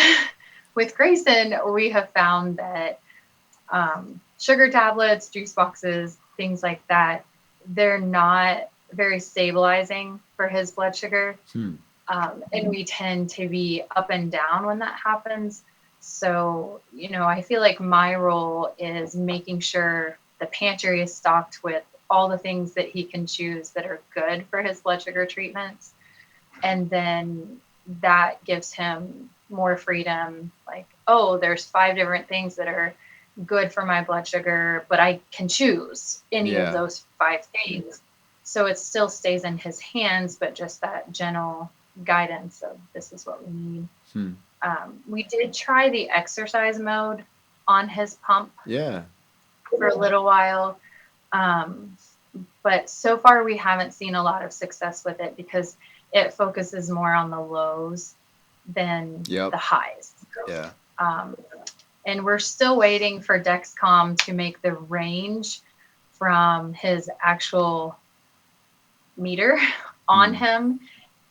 Grayson, we have found that sugar tablets, juice boxes, things like that, they're not very stabilizing for his blood sugar. And we tend to be up and down when that happens. So, I feel like my role is making sure the pantry is stocked with all the things that he can choose that are good for his blood sugar treatments. And then that gives him more freedom. Like, oh, there's 5 different things that are good for my blood sugar, but I can choose any of those 5 things. So it still stays in his hands, but just that gentle guidance of, this is what we need. We did try the exercise mode on his pump for a little while. But so far we haven't seen a lot of success with it because it focuses more on the lows than the highs. And we're still waiting for Dexcom to make the range from his actual meter on him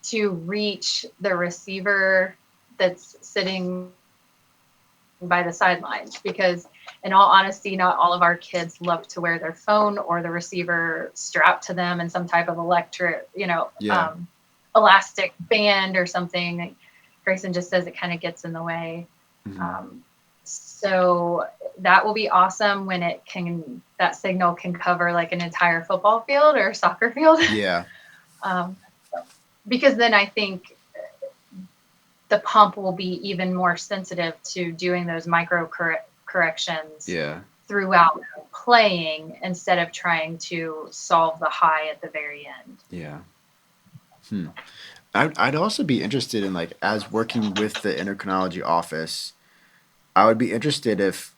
to reach the receiver that's sitting by the sidelines, because in all honesty, not all of our kids love to wear their phone or the receiver strapped to them in some type of elastic band or something. Grayson just says it kind of gets in the way. So that will be awesome when that signal can cover like an entire football field or soccer field. Because then I think the pump will be even more sensitive to doing those micro corrections throughout playing instead of trying to solve the high at the very end. I'd also be interested in, like, as working with the endocrinology office, I would be interested if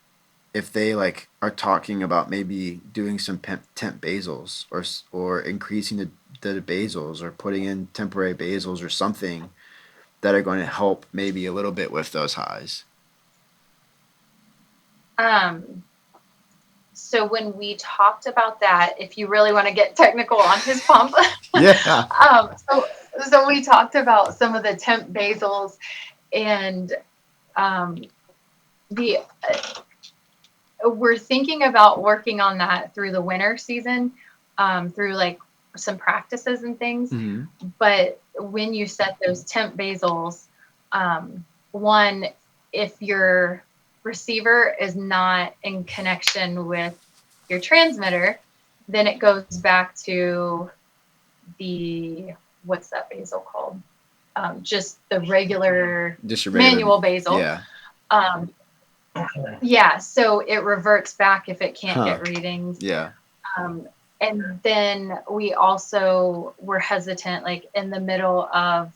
they like are talking about maybe doing some temp basals or increasing the basals or putting in temporary basals or something that are going to help maybe a little bit with those highs. So when we talked about that, if you really want to get technical on his pump, so we talked about some of the temp basals, and we're thinking about working on that through the winter season, through like some practices and things. But when you set those temp basals, one, if your receiver is not in connection with your transmitter, then it goes back to what's that basal called? Just the regular manual basal. So it reverts back if it can't get readings. And then we also were hesitant, like in the middle of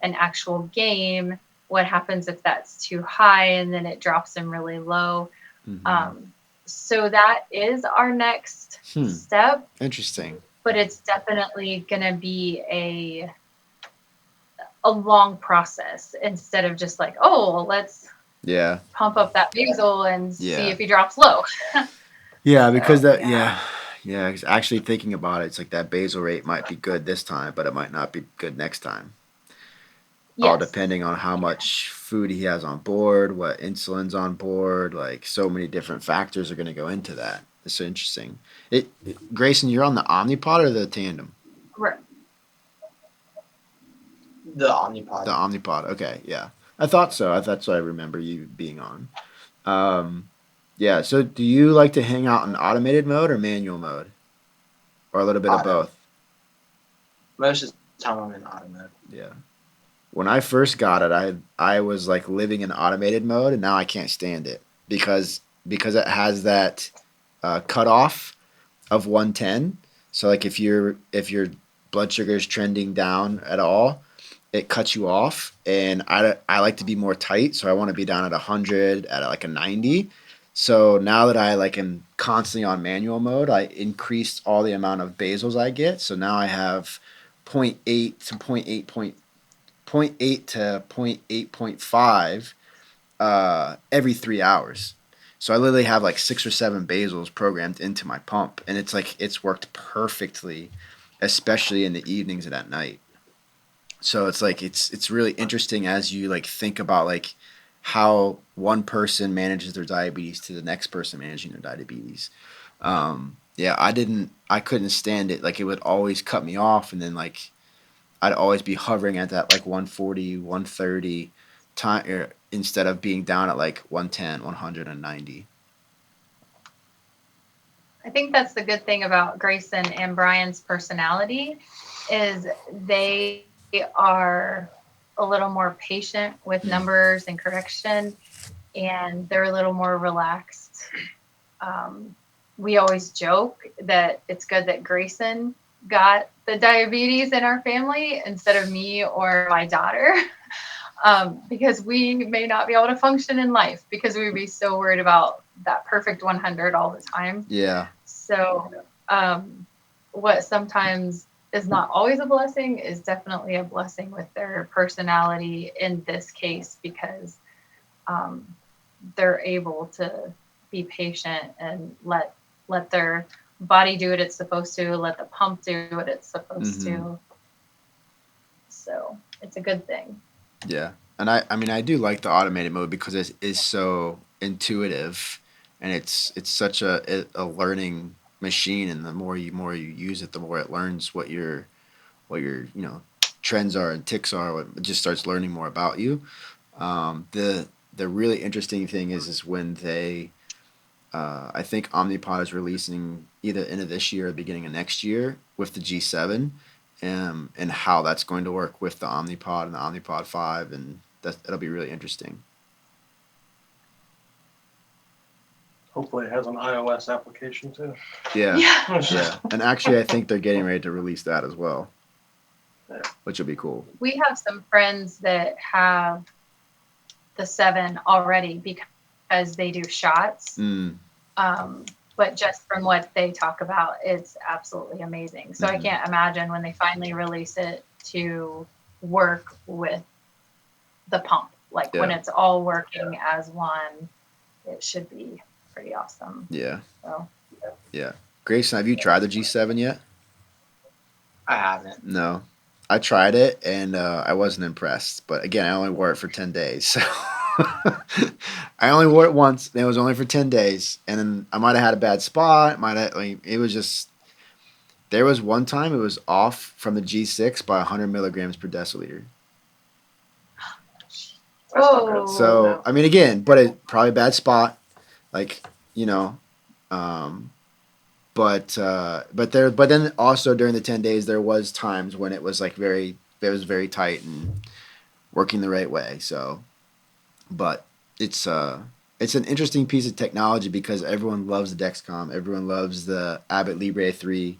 an actual game, what happens if that's too high and then it drops them really low? So that is our next step. Interesting. But it's definitely going to be a long process instead of just like, oh, well, let's pump up that basal and see if he drops low. Yeah, because because actually thinking about it, it's like that basal rate might be good this time, but it might not be good next time. All depending on how much food he has on board, what insulin's on board, like so many different factors are going to go into that. It's so interesting. Grayson, you're on the Omnipod or the Tandem? Right. The Omnipod. The Omnipod. Okay, yeah. I thought so. That's what I remember you being on. Yeah. So, do you like to hang out in automated mode or manual mode, or a little bit of both? Most of the time, I'm in auto mode. Yeah. When I first got it, I was like living in automated mode, and now I can't stand it because it has that cutoff of 110. So like if your blood sugar is trending down at all, it cuts you off. And I like to be more tight, so I want to be down at 100, at like a 90. So now that I like am constantly on manual mode, I increased all the amount of basals I get. So now I have 0.8 to 0.8 to 0.8.5 every 3 hours. So I literally have like 6 or 7 basals programmed into my pump, and it's like it's worked perfectly, especially in the evenings and at night. So it's like it's really interesting as you like think about like how one person manages their diabetes to the next person managing their diabetes. Yeah, I couldn't stand it. Like it would always cut me off, and then like I'd always be hovering at that like 140, 130 time instead of being down at like 110, 190. I think that's the good thing about Grayson and Brian's personality is they are a little more patient with numbers and correction, and they're a little more relaxed. We always joke that it's good that Grayson got the diabetes in our family instead of me or my daughter, because we may not be able to function in life because we would be so worried about that perfect 100 all the time. Yeah. So what sometimes is not always a blessing is definitely a blessing with their personality in this case, because they're able to be patient and let their body do what it's supposed to, let the pump do what it's supposed to. So it's a good thing. Yeah. And I mean, I do like the automated mode because it is so intuitive, and it's such a learning machine. And the more you use it, the more it learns what your trends are and ticks are. It just starts learning more about you. The really interesting thing is when they I think Omnipod is releasing either end of this year or beginning of next year with the G7, and how that's going to work with the Omnipod and the Omnipod 5, and that'll be really interesting. Hopefully it has an iOS application too. Yeah. And actually, I think they're getting ready to release that as well, which will be cool. We have some friends that have the 7 already because they do shots. But just from what they talk about, it's absolutely amazing. So I can't imagine when they finally release it to work with the pump. Like when it's all working as one, it should be pretty awesome. Yeah. So. Yeah. Grayson, have you tried the G7 yet? I haven't. No. I tried it, and I wasn't impressed. But again, I only wore it for 10 days. So I only wore it once, and it was only for 10 days. And then I might have had a bad spot. It was just, there was one time it was off from the G6 by 100 milligrams per deciliter. Oh. So, I mean, again, but it probably a bad spot. Like, but then also during the 10 days, there was times when it was like very tight and working the right way. So, but it's an interesting piece of technology because everyone loves the Dexcom. Everyone loves the Abbott Libre 3.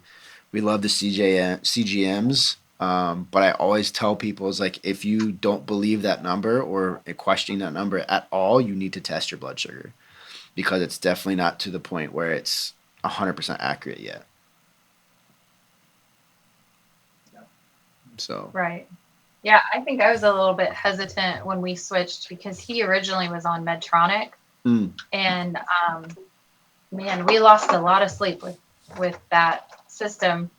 We love the CGMs. But I always tell people is like, if you don't believe that number or questioning that number at all, you need to test your blood sugar, because it's definitely not to the point where it's 100% accurate yet. So right. Yeah, I think I was a little bit hesitant when we switched because he originally was on Medtronic, and man, we lost a lot of sleep with that system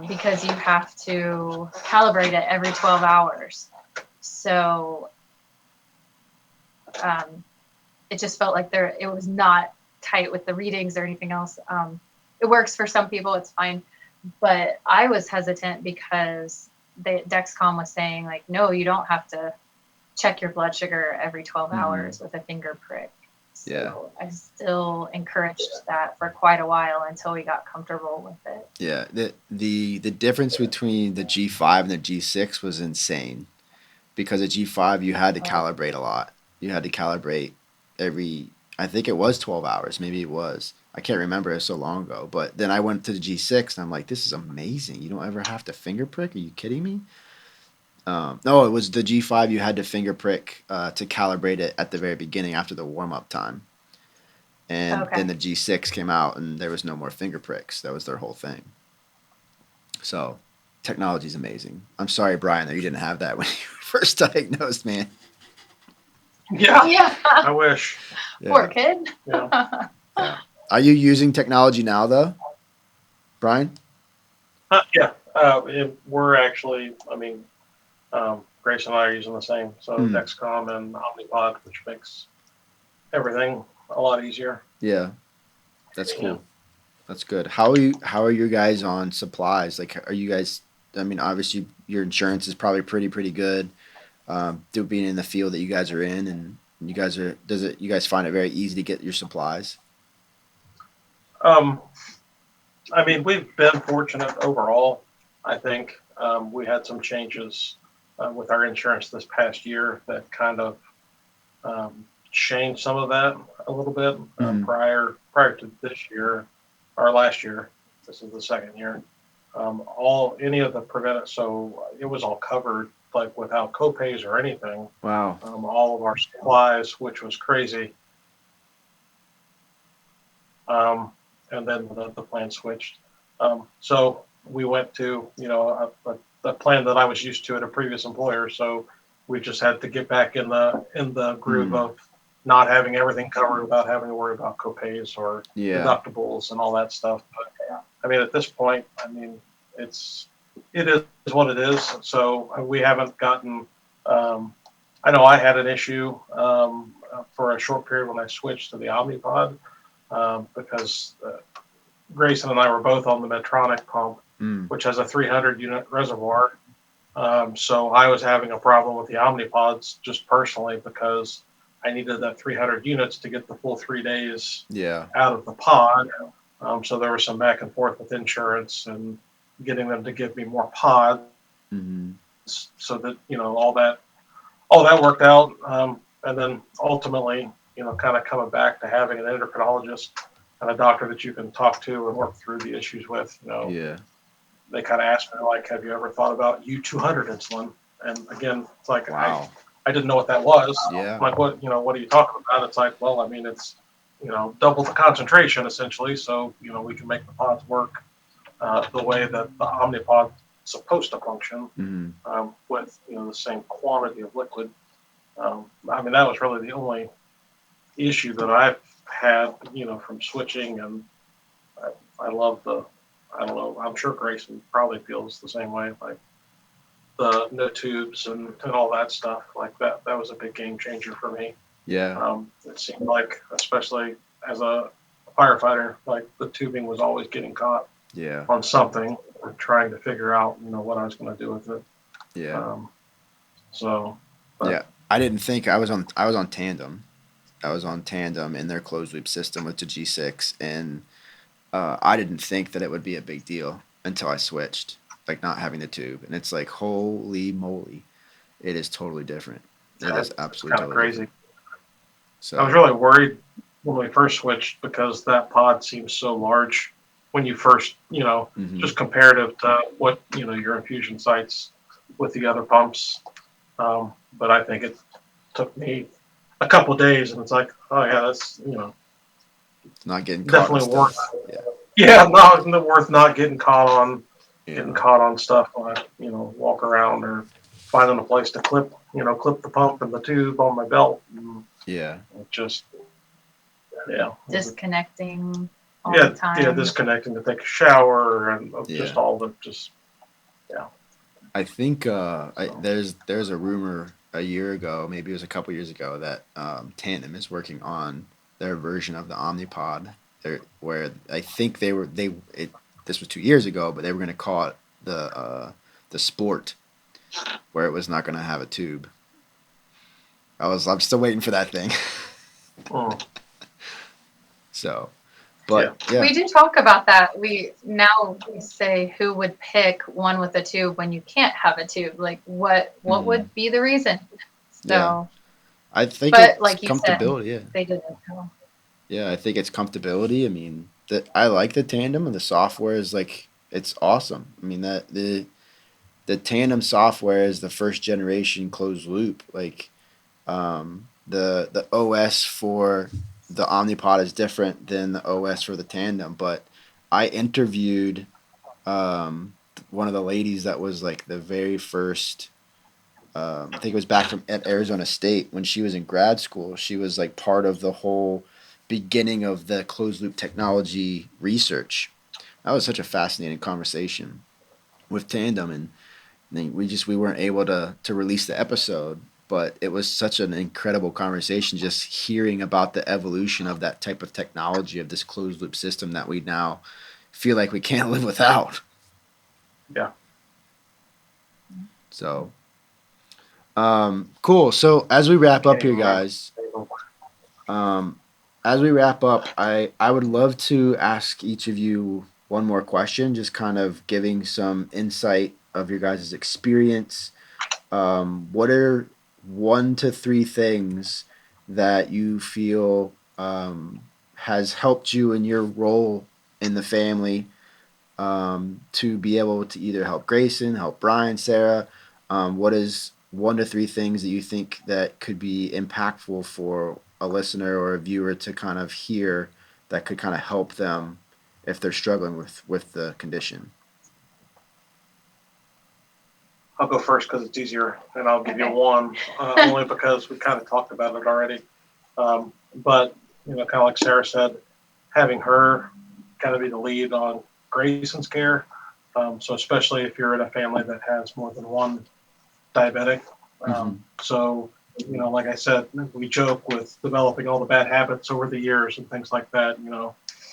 because you have to calibrate it every 12 hours. So it just felt like it was not tight with the readings or anything else. It works for some people, it's fine, but I was hesitant because Dexcom was saying like, no, you don't have to check your blood sugar every 12 hours with a finger prick. So I still encouraged that for quite a while until we got comfortable with it. Yeah, the difference between the G5 and the G6 was insane, because the G5 you had to calibrate a lot. You had to calibrate every, I think it was 12 hours, maybe it was. I can't remember, it was so long ago. But then I went to the G6 and I'm like, this is amazing. You don't ever have to finger prick. Are you kidding me? No, it was the G5 you had to finger prick to calibrate it at the very beginning after the warm up time. And then the G6 came out and there was no more finger pricks. That was their whole thing. So technology is amazing. I'm sorry, Brian, that you didn't have that when you were first diagnosed, man. Yeah. I wish. Yeah. Poor kid. Yeah. Are you using technology now, though, Brian? Yeah. We're actually, Grayson and I are using the same. So Dexcom and Omnipod, which makes everything a lot easier. Yeah. That's cool. Yeah. That's good. How are you guys on supplies? Like, are you guys, obviously your insurance is probably pretty good. Being in the field that you guys are in, and you guys find it very easy to get your supplies? We've been fortunate overall. I think we had some changes with our insurance this past year that kind of changed some of that a little bit. Prior to this year, or last year, this is the second year, any of the preventive, so it was all covered, like without copays or anything. Wow. All of our supplies, which was crazy. And then the plan switched. So we went to, a plan that I was used to at a previous employer. So we just had to get back in the groove of not having everything covered without having to worry about copays or deductibles and all that stuff. But at this point, it is what it is. So we haven't gotten. I know I had an issue for a short period when I switched to the Omnipod. Because Grayson and I were both on the Medtronic pump, which has a 300 unit reservoir. So I was having a problem with the Omnipods just personally because I needed that 300 units to get the full 3 days out of the pod. So there was some back and forth with insurance and getting them to give me more pods, so that all that worked out. And then ultimately, kind of coming back to having an endocrinologist and a doctor that you can talk to and work through the issues with. They kind of asked me, like, have you ever thought about U200 insulin? And again, it's like, wow. I didn't know what that was. I'm like, what are you talking about? It's like, well, it's, double the concentration essentially. So, we can make the pods work the way that the Omnipod is supposed to function with, the same quantity of liquid. That was really the only issue that I've had, from switching, and I love I don't know, I'm sure Grayson probably feels the same way, like the no tubes and all that stuff like that. That was a big game changer for me. Yeah. It seemed like, especially as a firefighter, like the tubing was always getting caught on something, or trying to figure out, what I was going to do with it. Yeah. I didn't think I was on Tandem. I was on Tandem in their closed loop system with the G6, and I didn't think that it would be a big deal until I switched, like not having the tube, and it's like, holy moly, it is totally different. It is absolutely kind of crazy. Different. So I was really worried when we first switched because that pod seems so large when you first, just comparative to what your infusion sites with the other pumps. But I think it took me a couple of days, and it's like, oh yeah, that's it's not getting caught definitely on worth. Stuff. Worth not getting caught on getting caught on stuff when I walk around or finding a place to clip the pump and the tube on my belt. And Yeah. it just, disconnecting all the time. Yeah, disconnecting to take a shower and just all the I think there's a rumor a year ago, maybe it was a couple years ago, that Tandem is working on their version of the Omnipod, where I think this was 2 years ago, but they were going to call it the Sport, where it was not going to have a tube. I'm still waiting for that thing. So, but yeah. We do talk about that. We say who would pick one with a tube when you can't have a tube. Like what would be the reason? So I think but like you comfortability, said, they didn't know. Yeah, I think it's comfortability. I mean, I like the Tandem, and the software is like, it's awesome. I mean, that the Tandem software is the first generation closed loop. Like, the OS for the Omnipod is different than the OS for the Tandem. But I interviewed one of the ladies that was like the very first. I think it was back at Arizona State when she was in grad school. She was like part of the whole beginning of the closed loop technology research. That was such a fascinating conversation with Tandem, and we weren't able to release the episode, but it was such an incredible conversation just hearing about the evolution of that type of technology, of this closed loop system that we now feel like we can't live without. Yeah. So cool. So as we wrap up here, guys, as we wrap up, I would love to ask each of you one more question, just kind of giving some insight of your guys' experience. What are 1 to 3 things that you feel has helped you in your role in the family to be able to either help Grayson, help Brian, Sarah? What is 1 to 3 things that you think that could be impactful for a listener or a viewer to kind of hear that could kind of help them if they're struggling with the condition? I'll go first because it's easier, and I'll give you one, only because we kind of talked about it already. But, kind of like Sarah said, having her kind of be the lead on Grayson's care. So especially if you're in a family that has more than one diabetic. So, like I said, we joke with developing all the bad habits over the years and things like that.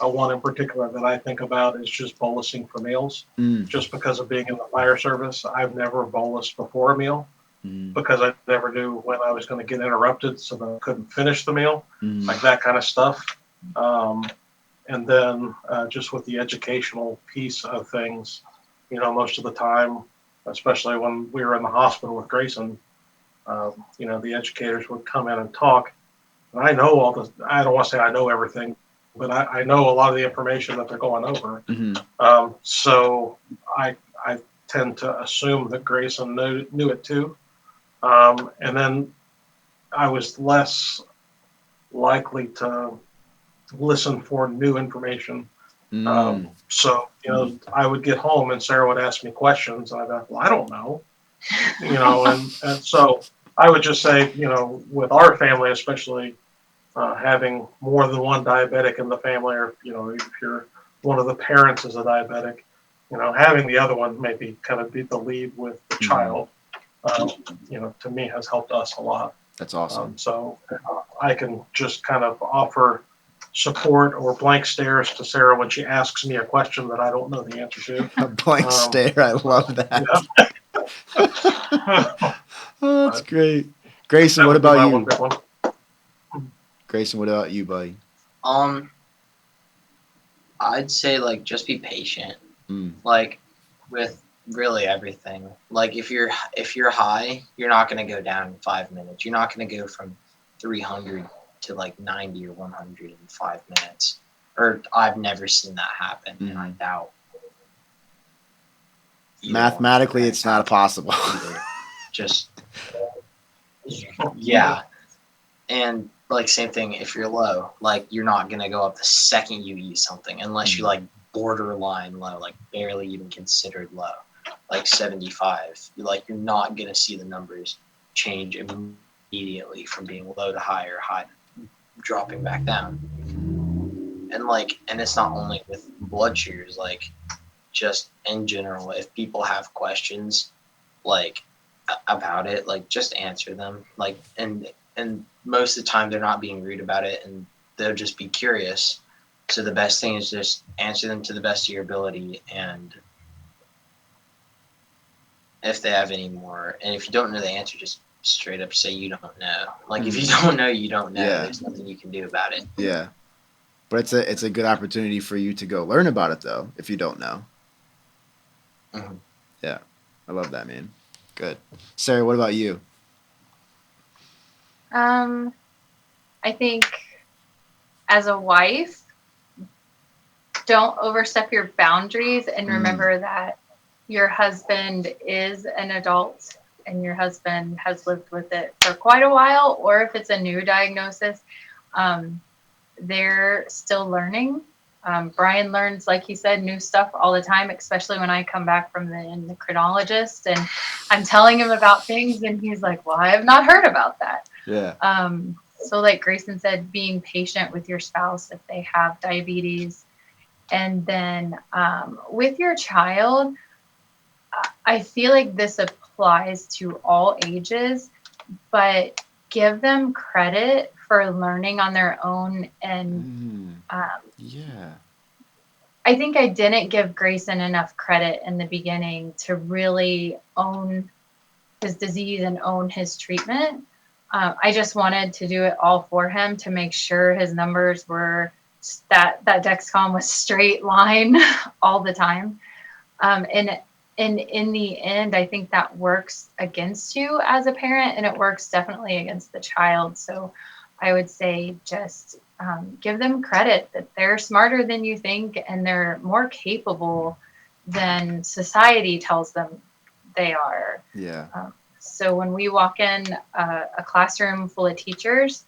One in particular that I think about is just bolusing for meals. Just because of being in the fire service, I've never bolused before a meal because I never knew when I was going to get interrupted, so that I couldn't finish the meal, like that kind of stuff. And then just with the educational piece of things, most of the time, especially when we were in the hospital with Grayson, the educators would come in and talk. And I know I don't want to say I know everything, but I know a lot of the information that they're going over. So I tend to assume that Grayson knew it too. And then I was less likely to listen for new information. So, I would get home and Sarah would ask me questions and I'd be like, well, I don't know, and so I would just say, with our family, especially having more than one diabetic in the family, or, if you're one of the parents is a diabetic, having the other one maybe kind of be the lead with the child, to me has helped us a lot. That's awesome. So I can just kind of offer support or blank stares to Sarah when she asks me a question that I don't know the answer to. A blank stare. I love that. Yeah. Oh, that's great. Grayson, what about you? Grayson, what about you, buddy? I'd say just be patient. With really everything. If you're high, you're not going to go down in 5 minutes. You're not going to go from 300 to 90 or 100 in 5 minutes. Or I've never seen that happen, and I doubt. Mathematically, it's not possible. Just yeah, and same thing. If you're low, you're not gonna go up the second you eat something unless you borderline low, barely even considered low. like 75, you're not gonna see the numbers change immediately from being low to high or high dropping back down. And it's not only with blood sugars, like just in general, if people have questions like about it, like just answer them, like and most of the time they're not being rude about it, and they'll just be curious. So the best thing is just answer them to the best of your ability, and if they have any more, and if you don't know the answer, just straight up say you don't know. Like if you don't know, you don't know. Yeah. There's nothing you can do about it. Yeah. But it's a good opportunity for you to go learn about it though, if you don't know. Mm-hmm. Yeah. I love that, man. Good. Sarah, what about you? I think as a wife, don't overstep your boundaries, and remember that your husband is an adult and your husband has lived with it for quite a while, or if it's a new diagnosis, they're still learning. Brian learns, like he said, new stuff all the time, especially when I come back from the endocrinologist and I'm telling him about things and he's like, well, I have not heard about that. Yeah. So like Grayson said, being patient with your spouse if they have diabetes. And then with your child, I feel like this applies to all ages, but give them credit for learning on their own. And yeah, I think I didn't give Grayson enough credit in the beginning to really own his disease and own his treatment. I just wanted to do it all for him to make sure his numbers were that Dexcom was straight line all the time. And in the end, I think that works against you as a parent, and it works definitely against the child. So I would say just give them credit that they're smarter than you think, and they're more capable than society tells them they are. Yeah. So when we walk in a classroom full of teachers,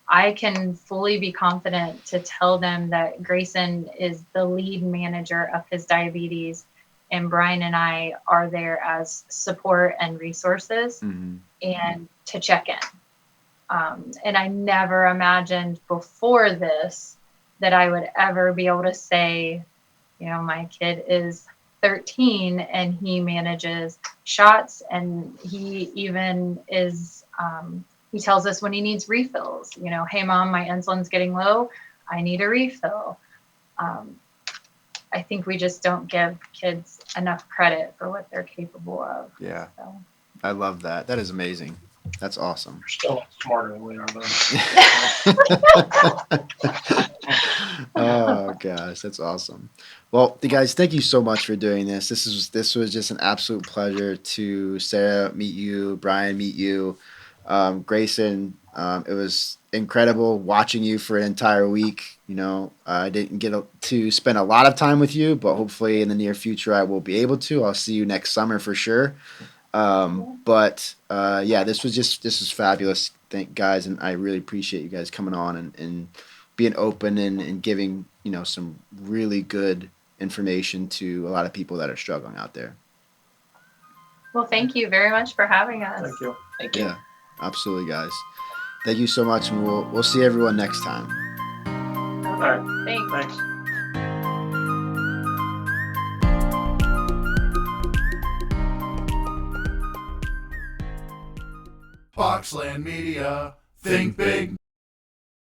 I can fully be confident to tell them that Grayson is the lead manager of his diabetes, and Brian and I are there as support and resources and to check in. And I never imagined before this that I would ever be able to say, you know, my kid is 13 and he manages shots, and he even is, he tells us when he needs refills, you know, hey mom, my insulin's getting low, I need a refill. I think we just don't give kids enough credit for what they're capable of. Yeah. So. I love that. That is amazing. That's awesome. You're still smarter than we are, though. Oh gosh, that's awesome. Well, guys, thank you so much for doing this. This was just an absolute pleasure to Sarah meet you, Brian meet you, Grayson. It was incredible watching you for an entire week. You know, I didn't get to spend a lot of time with you, but hopefully in the near future I will be able to. I'll see you next summer for sure. But this was fabulous. Thank guys, and I really appreciate you guys coming on and being open and giving, you know, some really good information to a lot of people that are struggling out there. Well, thank you very much for having us. Thank you. Thank you. Yeah, absolutely, guys. Thank you so much, and we'll see everyone next time. All right. Thanks. Thanks. Boxland Media. Think big.